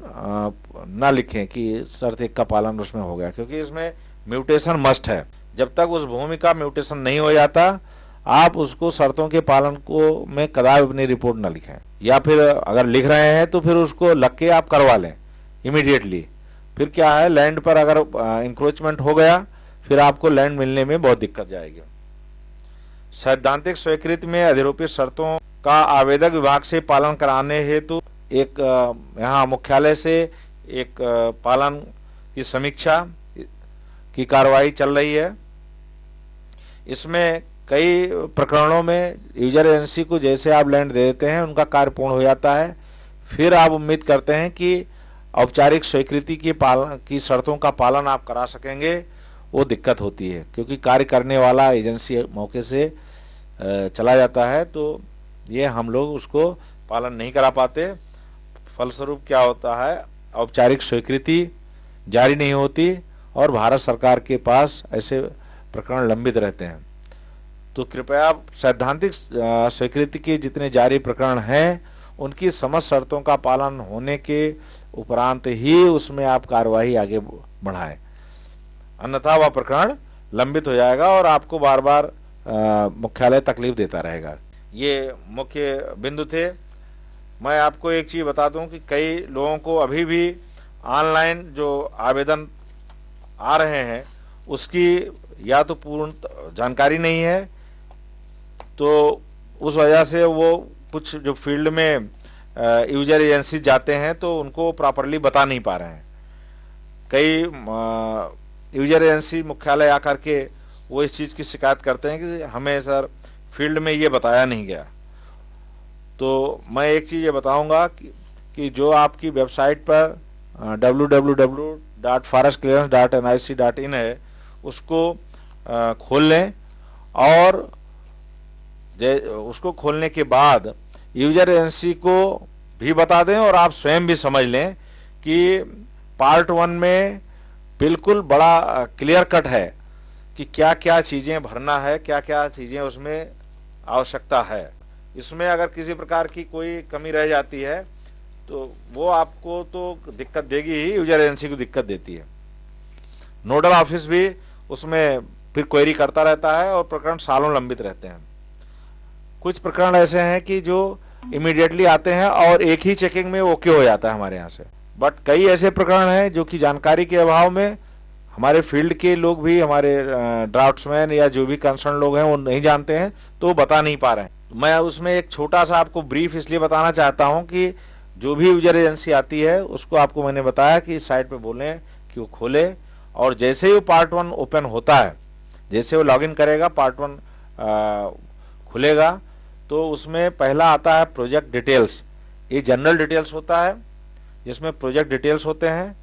ना लिखें कि शर्त 1 का पालन उसमें हो गया, क्योंकि इसमें म्यूटेशन मस्ट है। जब तक उस भूमि का म्यूटेशन नहीं हो जाता, आप उसको शर्तों के पालन को में कदापि अपनी रिपोर्ट ना लिखें, या फिर अगर लिख रहे हैं तो फिर उसको लग के आप करवा लें इमीडिएटली। फिर क्या है, लैंड पर अगर इंक्रोचमेंट हो गया फिर आपको लैंड मिलने में बहुत दिक्कत जाएगी। सैद्धांतिक स्वीकृति में अधिरोपित शर्तों का आवेदक विभाग से पालन कराने हेतु एक यहाँ मुख्यालय से एक पालन की समीक्षा की कार्रवाई चल रही है। इसमें कई प्रकरणों में यूजर एजेंसी को जैसे आप लैंड दे देते हैं उनका कार्य पूर्ण हो जाता है, फिर आप उम्मीद करते हैं कि औपचारिक स्वीकृति की शर्तों का पालन आप करा सकेंगे, वो दिक्कत होती है, क्योंकि कार्य करने वाला एजेंसी मौके से चला जाता है, तो ये हम लोग उसको पालन नहीं करा पाते। फलस्वरूप क्या होता है, औपचारिक स्वीकृति जारी नहीं होती और भारत सरकार के पास ऐसे प्रकरण लंबित रहते हैं। तो कृपया सैद्धांतिक स्वीकृति के जितने जारी प्रकरण हैं उनकी समस्त शर्तों का पालन होने के उपरांत ही उसमें आप कार्यवाही आगे बढ़ाएं, अन्यथा वह प्रकरण लंबित हो जाएगा और आपको बार बार मुख्यालय तकलीफ देता रहेगा। ये मुख्य बिंदु थे। मैं आपको एक चीज बता दूं कि कई लोगों को अभी भी ऑनलाइन जो आवेदन आ रहे हैं उसकी या तो पूर्ण जानकारी नहीं है, तो उस वजह से वो कुछ जो फील्ड में यूजर एजेंसी जाते हैं तो उनको प्रॉपरली बता नहीं पा रहे हैं। कई यूजर एजेंसी मुख्यालय आकर के वो इस चीज़ की शिकायत करते हैं कि हमें सर फील्ड में ये बताया नहीं गया। तो मैं एक चीज़ ये बताऊंगा कि जो आपकी वेबसाइट पर www.forestclearance.nic.in है उसको खोल लें, और उसको खोलने के बाद यूजर एजेंसी को भी बता दें और आप स्वयं भी समझ लें कि पार्ट 1 में बिल्कुल बड़ा क्लियर कट है कि क्या क्या चीज़ें भरना है, क्या क्या चीज़ें उसमें आवश्यकता है। इसमें अगर किसी प्रकार की कोई कमी रह जाती है तो वो आपको तो दिक्कत देगी ही, यूजर एजेंसी को दिक्कत देती है। नोडल ऑफिस भी उसमें फिर क्वेरी करता रहता है और प्रकरण सालों लंबित रहते हैं। कुछ प्रकरण ऐसे हैं कि जो इमीडिएटली आते हैं और एक ही चेकिंग में ओके हो जाता है हमारे यहाँ से, बट कई ऐसे प्रकरण हैं जो कि जानकारी के अभाव में हमारे फील्ड के लोग भी, हमारे ड्राफ्ट्समैन या जो भी कंसर्न लोग हैं वो नहीं जानते हैं, तो वो बता नहीं पा रहे हैं। मैं उसमें एक छोटा सा आपको ब्रीफ इसलिए बताना चाहता हूं कि जो भी यूजर एजेंसी आती है उसको आपको मैंने बताया कि इस साइट पे बोलें कि वो खोले, और जैसे ही वो पार्ट 1 ओपन होता है, जैसे वो लॉगिन करेगा, पार्ट 1 खुलेगा, तो उसमें पहला आता है प्रोजेक्ट डिटेल्स। ये जनरल डिटेल्स होता है जिसमें प्रोजेक्ट डिटेल्स होते हैं।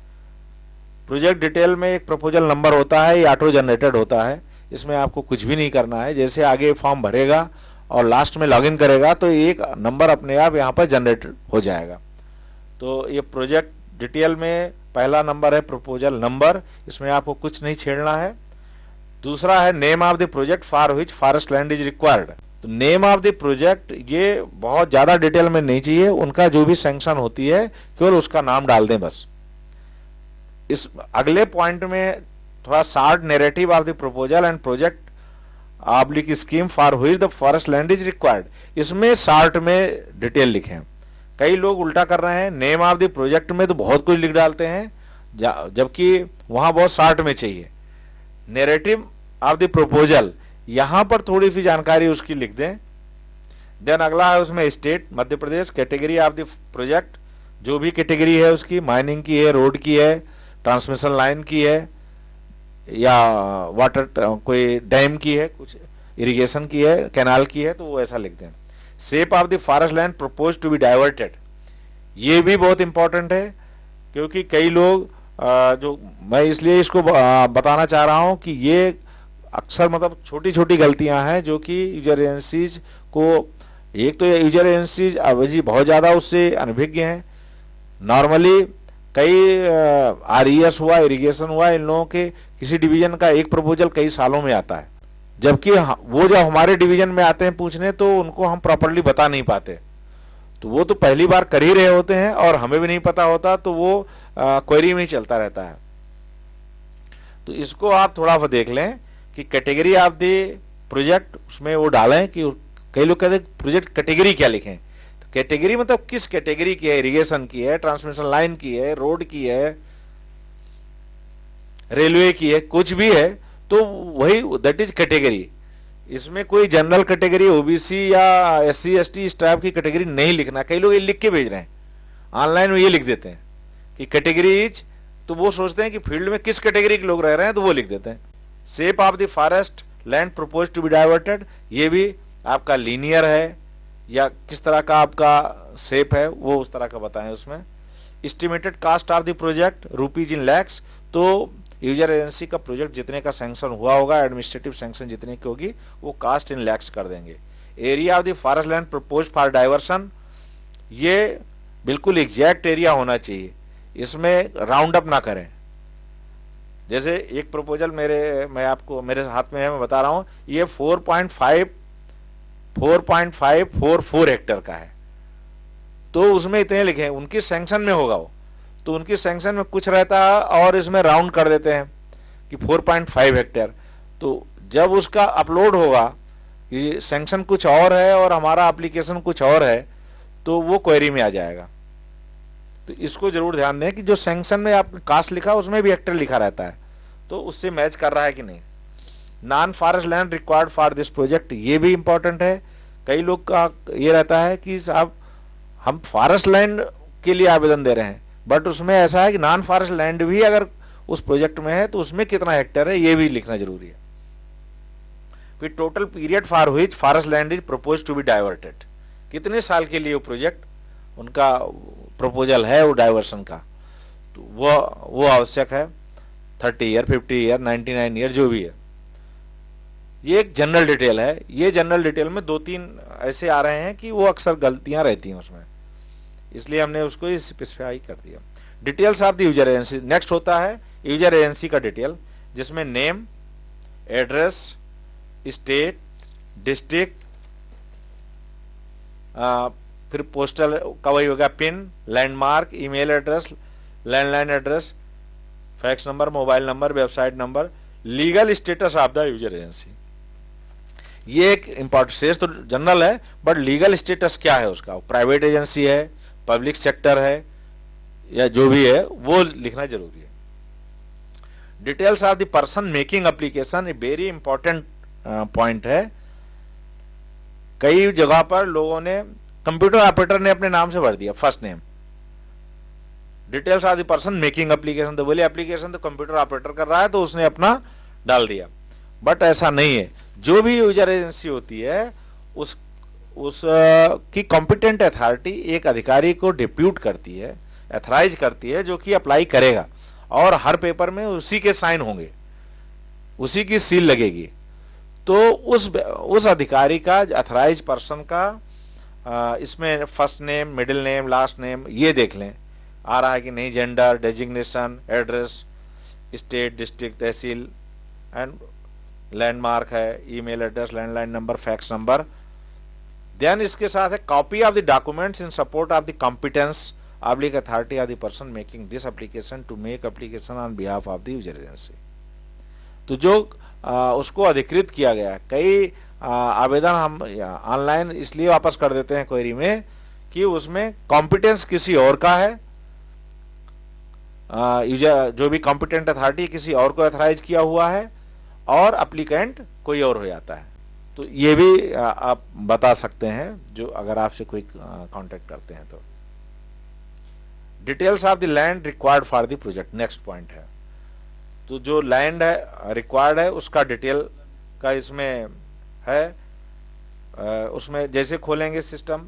प्रोजेक्ट डिटेल में एक प्रपोजल नंबर होता है, ये ऑटो जनरेटेड होता है, इसमें आपको कुछ भी नहीं करना है। जैसे आगे फॉर्म भरेगा और लास्ट में लॉगिन करेगा तो एक नंबर अपने आप यहाँ पर जनरेट हो जाएगा। तो ये प्रोजेक्ट डिटेल में पहला नंबर है प्रपोजल नंबर, इसमें आपको कुछ नहीं छेड़ना है। दूसरा है name of the project for which forest land is required. तो नेम ऑफ द प्रोजेक्ट ये बहुत ज्यादा डिटेल में नहीं चाहिए, उनका जो भी सैंक्शन होती है केवल उसका नाम डाल दें बस। इस अगले पॉइंट में थोड़ा short narrative of the proposal and project oblique scheme for which the forest land is required, इसमें शार्ट में डिटेल लिखें। कई लोग उल्टा कर रहे हैं, नेम ऑफ द प्रोजेक्ट में तो बहुत कुछ लिख डालते हैं जबकि वहां बहुत शार्ट में चाहिए। नैरेटिव ऑफ द प्रपोजल यहां पर थोड़ी सी जानकारी उसकी लिख दें। देन अगला है उसमें state Madhya Pradesh, category of the project, जो भी कैटेगरी है उसकी, माइनिंग की है, रोड की है, ट्रांसमिशन लाइन की है, या वाटर कोई डैम की है, कुछ इरिगेशन की है, कैनाल की है, तो वो ऐसा लिख दें। Shape of the forest land propose to be diverted, ये भी बहुत इंपॉर्टेंट है क्योंकि कई लोग जो मैं इसलिए इसको बताना चाह रहा हूं कि ये अक्सर मतलब छोटी छोटी गलतियां हैं जो कि यूजर एजेंसीज को, एक तो यूजर एजेंसीज जी बहुत ज्यादा उससे अनभिज्ञ हैं। नॉर्मली कई आरईएस हुआ, इरिगेशन हुआ, इन लोगों के किसी डिवीजन का एक प्रपोजल कई सालों में आता है, जबकि वो जब हमारे डिवीजन में आते हैं पूछने तो उनको हम प्रॉपर्ली बता नहीं पाते। तो वो तो पहली बार कर ही रहे होते हैं और हमें भी नहीं पता होता, तो वो क्वेरी में ही चलता रहता है। तो इसको आप थोड़ा सा देख लें कि कैटेगरी ऑफ द प्रोजेक्ट उसमें वो डालें कि कई लोग कहते हैं प्रोजेक्ट कैटेगरी क्या लिखें, तो कैटेगरी मतलब किस कैटेगरी की है, इरिगेशन की है, ट्रांसमिशन लाइन की है, रोड की है, रेलवे की है, कुछ भी है तो वही दैट इज कैटेगरी। इसमें कोई जनरल कैटेगरी, ओबीसी या एससी एसटी इस टाइप की कैटेगरी नहीं लिखना। कई लोग ये लिख के भेज रहे हैं ऑनलाइन में, ये लिख देते हैं कि कैटेगरी इज, तो वो सोचते हैं कि फील्ड में किस कैटेगरी के लोग रह रहे हैं तो वो लिख देते हैं। Shape of the forest land propose to be diverted, ये भी आपका लीनियर है या किस तरह का आपका शेप है वो उस तरह का बताएं उसमें। Estimated cost of the project rupees in lakhs, तो यूजर एजेंसी का प्रोजेक्ट जितने का सैंक्शन हुआ होगा, एडमिनिस्ट्रेटिव सैंक्शन जितने की होगी वो कास्ट इन लैक्स कर देंगे। Area of the forest land propose for diversion, ये बिल्कुल एग्जैक्ट एरिया होना चाहिए, इसमें राउंड अप ना करें। जैसे एक प्रपोजल मैं आपको मेरे हाथ में है, मैं बता रहा हूं, ये 4.544 हेक्टेयर का है, तो उसमें इतने लिखे, उनकी सैंक्शन में होगा वो, तो उनकी सैंक्शन में कुछ रहता है और इसमें राउंड कर देते हैं कि 4.5 हेक्टेयर। तो जब उसका अपलोड होगा कि सैंक्शन कुछ और है और हमारा एप्लीकेशन कुछ और है, तो वो क्वेरी में आ जाएगा। तो इसको जरूर ध्यान दें कि जो सैंक्शन में आपने कास्ट लिखा उसमें भी हेक्टेयर लिखा रहता है, तो उससे मैच कर रहा है कि नहीं। Non forest land required for this project, ये भी इंपॉर्टेंट है। कई लोग का ये रहता है कि साहब हम फॉरेस्ट लैंड के लिए आवेदन दे रहे हैं, बट उसमें ऐसा है कि नॉन फॉरेस्ट लैंड भी अगर उस प्रोजेक्ट में है तो उसमें कितना हेक्टेयर है ये भी लिखना जरूरी है। फिर total period for which forest land is propose to be diverted, कितने साल के लिए वो प्रोजेक्ट उनका प्रपोजल है वो डाइवर्सन का, तो वो आवश्यक है। 30 ईयर, 50 ईयर, 99 ईयर, जो भी है। ये एक जनरल डिटेल है। ये जनरल डिटेल में 2-3 ऐसे आ रहे हैं कि वो अक्सर गलतियां रहती हैं उसमें, इसलिए हमने उसको स्पेसिफाई कर दिया। Details of the user agency, next होता है यूजर एजेंसी का डिटेल, जिसमें नेम, एड्रेस, स्टेट, डिस्ट्रिक्ट, फिर पोस्टल का वही होगा, pin, landmark, email address, landline address, fax number, mobile number, website number, legal status of the user agency. ये एक इंपॉर्टेंट, शेष तो जनरल है बट लीगल स्टेटस क्या है उसका, प्राइवेट एजेंसी है, पब्लिक सेक्टर है, या जो भी है वो लिखना जरूरी है। Details of the person making application, very important point है। कई जगह पर लोगों ने, कंप्यूटर ऑपरेटर ने अपने नाम से भर दिया first name, details of the person making application, तो बोले एप्लीकेशन तो कंप्यूटर ऑपरेटर कर रहा है तो उसने अपना डाल दिया, बट ऐसा नहीं है। जो भी यूजर एजेंसी होती है उस की कॉम्पिटेंट अथॉरिटी एक अधिकारी को डिप्यूट करती है, एथराइज करती है, जो कि अप्लाई करेगा, और हर पेपर में उसी के साइन होंगे, उसी की सील लगेगी। तो उस अधिकारी का, अथराइज पर्सन का इसमें first name, middle name, last name ये देख लें आ रहा है कि नहीं, gender, designation, address, state, district, tehsil and landmark है, email address, landline number, fax number. Then इसके साथ है copy of the documents in support of the competence oblique authority of the person making this application to make application on behalf of the user agency. तो जो उसको अधिकृत किया गया, कई आवेदन हम ऑनलाइन इसलिए वापस कर देते हैं क्वेरी में कि उसमें कॉम्पिटेंस किसी और का है, यूजर जो भी कॉम्पिटेंट अथॉरिटी किसी और को अथराइज किया हुआ है, और एप्लीकेंट कोई और हो जाता है। तो ये भी आप बता सकते हैं जो अगर आपसे कोई कांटेक्ट करते हैं तो। Details of the land required for the project, next point है। तो जो लैंड है रिक्वायर्ड है उसका डिटेल का इसमें है। उसमें जैसे खोलेंगे सिस्टम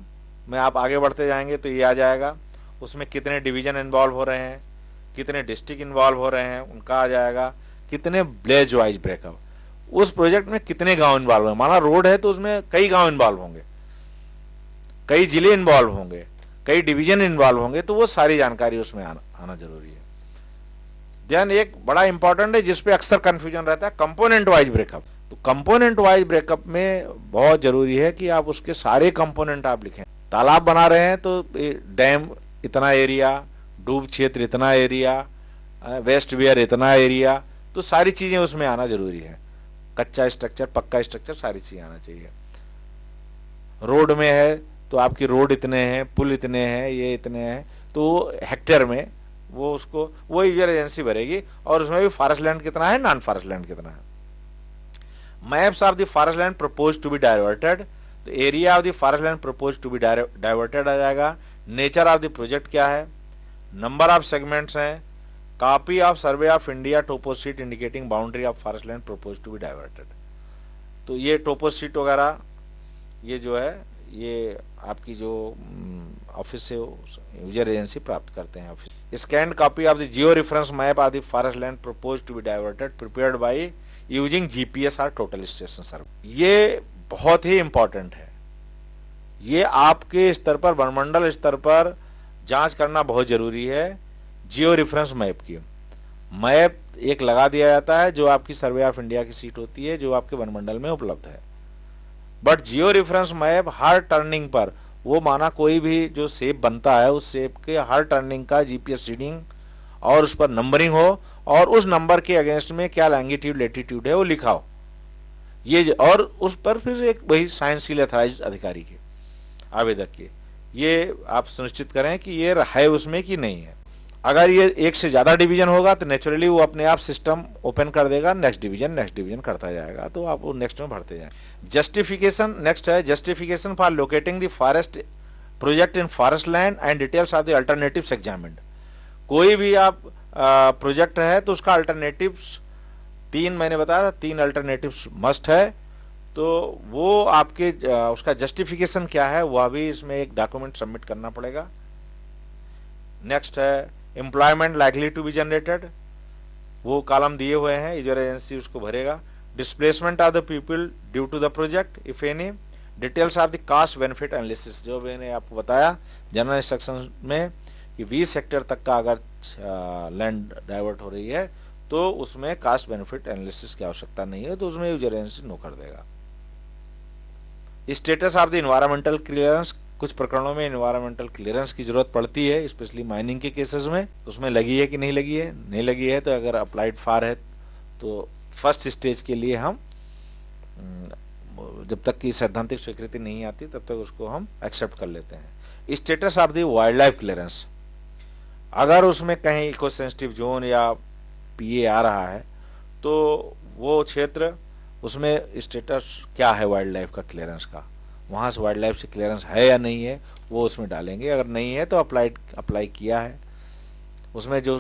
में आप आगे बढ़ते जाएंगे तो ये आ जाएगा, उसमें कितने डिवीजन इन्वॉल्व हो रहे हैं, कितने डिस्ट्रिक्ट इन्वॉल्व हो रहे हैं उनका आ जाएगा, कितने विलेज वाइज ब्रेकअप, उस प्रोजेक्ट में कितने गांव इन्वॉल्व हैं। माना रोड है तो उसमें कई गांव इन्वॉल्व होंगे, कई जिले इन्वॉल्व होंगे, कई डिवीजन इन्वॉल्व होंगे, तो वो सारी जानकारी उसमें आना जरूरी है। ध्यान एक बड़ा इंपॉर्टेंट है जिसपे अक्सर कंफ्यूजन रहता है, कंपोनेंट वाइज ब्रेकअप। तो कंपोनेंट वाइज ब्रेकअप में बहुत जरूरी है कि आप उसके सारे कंपोनेंट आप लिखें। तालाब बना रहे हैं तो डैम इतना एरिया, डूब क्षेत्र इतना एरिया, वेस्ट वियर इतना एरिया, तो सारी चीजें उसमें आना जरूरी है। कच्चा स्ट्रक्चर, पक्का स्ट्रक्चर, सारी चीजें आना चाहिए। रोड में है तो आपकी रोड इतने हैं, पुल इतने हैं, ये इतने हैं, तो हेक्टेयर में वो उसको वो यूजर एजेंसी भरेगी, और उसमें भी फॉरेस्ट लैंड कितना है, नॉन फॉरेस्ट लैंड कितना है। Maps of the forest land propose to be diverted, तो area of the forest land propose to be diverted आ जाएगा। नेचर ऑफ द प्रोजेक्ट क्या है, नंबर ऑफ सेगमेंट्स हैं, copy of survey of India toposheet indicating boundary of forest land propose to be diverted. तो ये toposheet वगैरह ये जो है ये आपकी जो ऑफिस से यूजर एजेंसी प्राप्त करते हैं office. Scan copy of the geo reference map of the forest land propose to be diverted prepared by using GPS और टोटल स्टेशन सर्वे। ये बहुत ही इंपॉर्टेंट है, ये आपके स्तर पर, वनमंडल स्तर पर जांच करना बहुत जरूरी है। जियो रेफरेंस मैप की मैप एक लगा दिया जाता है जो आपकी सर्वे ऑफ इंडिया की सीट होती है, जो आपके वनमंडल में उपलब्ध है। But Jio reference map her turning पर, वो माना कोई भी जो शेप बनता है उस शेप के हर टर्निंग का जीपीएस रीडिंग और उस पर नंबरिंग हो, और उस नंबर के अगेंस्ट में क्या लैंगिट्यूड लेटीट्यूड है वो लिखा हो, ये, और उस पर फिर एक वही साइन सील अथॉराइज्ड अधिकारी के, आवेदक के, ये आप सुनिश्चित करें कि ये है उसमें कि नहीं है। अगर ये एक से ज्यादा डिवीजन होगा तो नेचुरली वो अपने आप सिस्टम ओपन कर देगा, नेक्स्ट डिवीजन करता जाएगा, तो आप वो नेक्स्ट में भरते जाए। जस्टिफिकेशन नेक्स्ट है, justification for locating the forest project in forest land and details of the alternatives examined. कोई भी आप प्रोजेक्ट है तो उसका अल्टरनेटिव्स 3 मैंने बताया था, 3 अल्टरनेटिव्स मस्ट है। तो वो आपके उसका जस्टिफिकेशन क्या है वह भी इसमें एक डॉक्यूमेंट सबमिट करना पड़ेगा। नेक्स्ट है employment likely to be generated, वो कॉलम दिए हुए हैं, यूजर एजेंसी उसको भरेगा। Displacement of the people due to the project if any, details of the cost benefit analysis, जो मैंने आपको बताया जनरल इंस्ट्रक्शन में कि 20 हेक्टेयर तक का अगर लैंड डाइवर्ट हो रही है तो उसमें कास्ट बेनिफिट एनालिसिस की आवश्यकता नहीं है, तो उसमें यूजर एजेंसी नो कर देगा। Status of the environmental clearance, कुछ प्रकरणों में इन्वायरमेंटल क्लियरेंस की जरूरत पड़ती है, स्पेशली माइनिंग के केसेस में, उसमें लगी है कि नहीं लगी है, नहीं लगी है तो अगर अप्लाइड फॉर है तो फर्स्ट स्टेज के लिए हम जब तक की सैद्धांतिक स्वीकृति नहीं आती तब तक उसको हम एक्सेप्ट कर लेते हैं। Status of the wild life clearance, अगर उसमें कहीं इको सेंसिटिव जोन या पीए आ रहा है तो वो क्षेत्र उसमें स्टेटस क्या है वाइल्ड लाइफ का क्लियरेंस का, वहाँ से वाइल्ड लाइफ से क्लियरेंस है या नहीं है वो उसमें डालेंगे। अगर नहीं है तो अप्लाई किया है, उसमें जो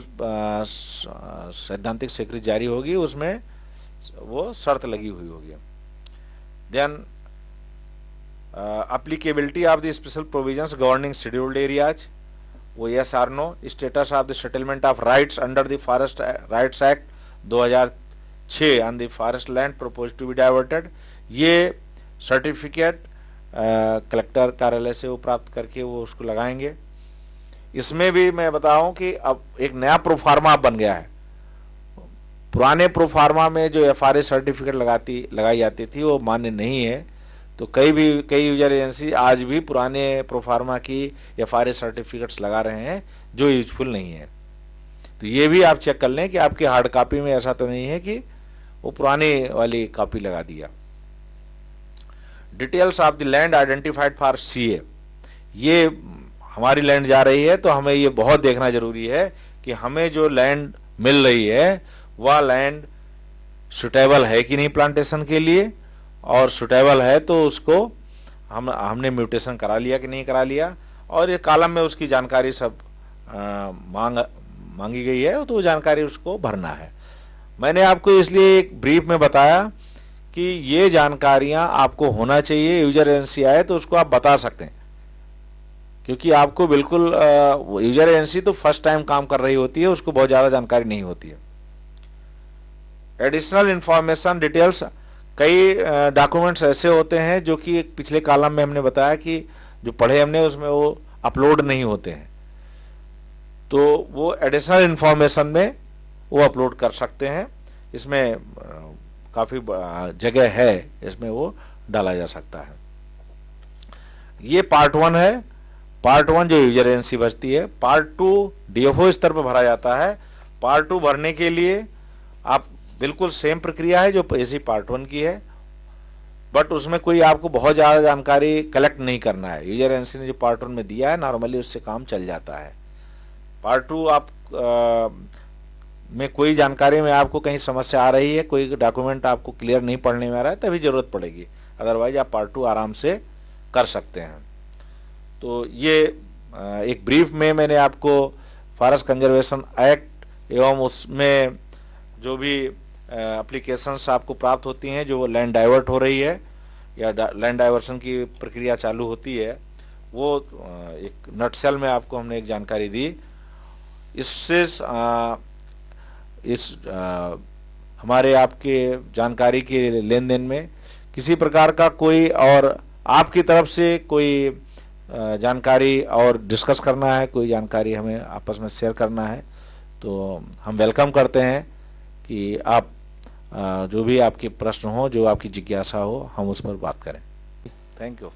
सैद्धांतिक स्वीकृति जारी होगी उसमें वो शर्त लगी हुई होगी। Then applicability of the special provisions governing scheduled areas, वो yes or no. Status of the settlement of rights under the forest rights act 2006 on the forest land propose to be diverted, ये certificate collector कार्यालय से वो प्राप्त करके वो उसको लगाएंगे। इसमें भी मैं बताऊं कि अब एक नया प्रोफार्मा बन गया है, पुराने प्रोफार्मा में जो एफआरए सर्टिफिकेट लगाई जाती थी वो मान्य नहीं है, तो कई यूजर एजेंसी आज भी पुराने प्रोफार्मा की एफआरए सर्टिफिकेट्स लगा रहे हैं जो यूजफुल नहीं है। तो ये भी आप चेक कर लें कि आपकी हार्ड कॉपी में ऐसा तो नहीं है कि वो पुरानी वाली कॉपी लगा दिया। Details of the land identified for CA, ये हमारी लैंड जा रही है तो हमें ये बहुत देखना जरूरी है कि हमें जो लैंड मिल रही है वह लैंड सुटेबल है कि नहीं प्लांटेशन के लिए, और सुटेबल है तो उसको हमने म्यूटेशन करा लिया कि नहीं करा लिया, और ये कॉलम में उसकी जानकारी सब मांगी गई है तो वो जानकारी उसको भरना है। मैंने आपको इसलिए एक ब्रीफ में बताया कि ये जानकारियां आपको होना चाहिए, यूजर एजेंसी आए तो उसको आप बता सकते हैं, क्योंकि आपको बिल्कुल यूजर एजेंसी तो फर्स्ट टाइम काम कर रही होती है, उसको बहुत ज्यादा जानकारी नहीं होती है। एडिशनल इंफॉर्मेशन डिटेल्स, कई डॉक्यूमेंट्स ऐसे होते हैं जो कि एक पिछले कॉलम में हमने बताया कि जो पढ़े हमने उसमें वो अपलोड नहीं होते हैं, तो वो एडिशनल इंफॉर्मेशन में वो अपलोड कर सकते हैं। इसमें काफी जगह है, इसमें वो डाला जा सकता है। ये पार्ट 1 है, पार्ट 1 जो यूजर एजेंसी बचती है। पार्ट 2 डीएफओ स्तर पर भरा जाता है। पार्ट 2 भरने के लिए आप बिल्कुल सेम प्रक्रिया है जो ऐसी पार्ट 1 की है, बट उसमें कोई आपको बहुत ज्यादा जानकारी कलेक्ट नहीं करना है। यूजर एजेंसी ने जो पार्ट 1 में दिया है नॉर्मली उससे काम चल जाता है। पार्ट 2 आप में कोई जानकारी में आपको कहीं समस्या आ रही है, कोई डॉक्यूमेंट आपको क्लियर नहीं पढ़ने में आ रहा है, तभी जरूरत पड़ेगी, अदरवाइज आप पार्ट 2 आराम से कर सकते हैं। तो ये एक ब्रीफ में मैंने आपको फॉरेस्ट कंजर्वेशन एक्ट एवं उसमें जो भी एप्लीकेशंस आपको प्राप्त होती हैं, जो लैंड डाइवर्ट हो रही है या लैंड डाइवर्शन की प्रक्रिया चालू होती है, वो एक नटसेल में आपको हमने एक जानकारी दी। इससे हमारे आपके जानकारी के लेन देन में किसी प्रकार का कोई और आपकी तरफ से कोई जानकारी और डिस्कस करना है, कोई जानकारी हमें आपस में शेयर करना है, तो हम वेलकम करते हैं कि आप जो भी आपके प्रश्न हो, जो आपकी जिज्ञासा हो, हम उस पर बात करें। Thank you.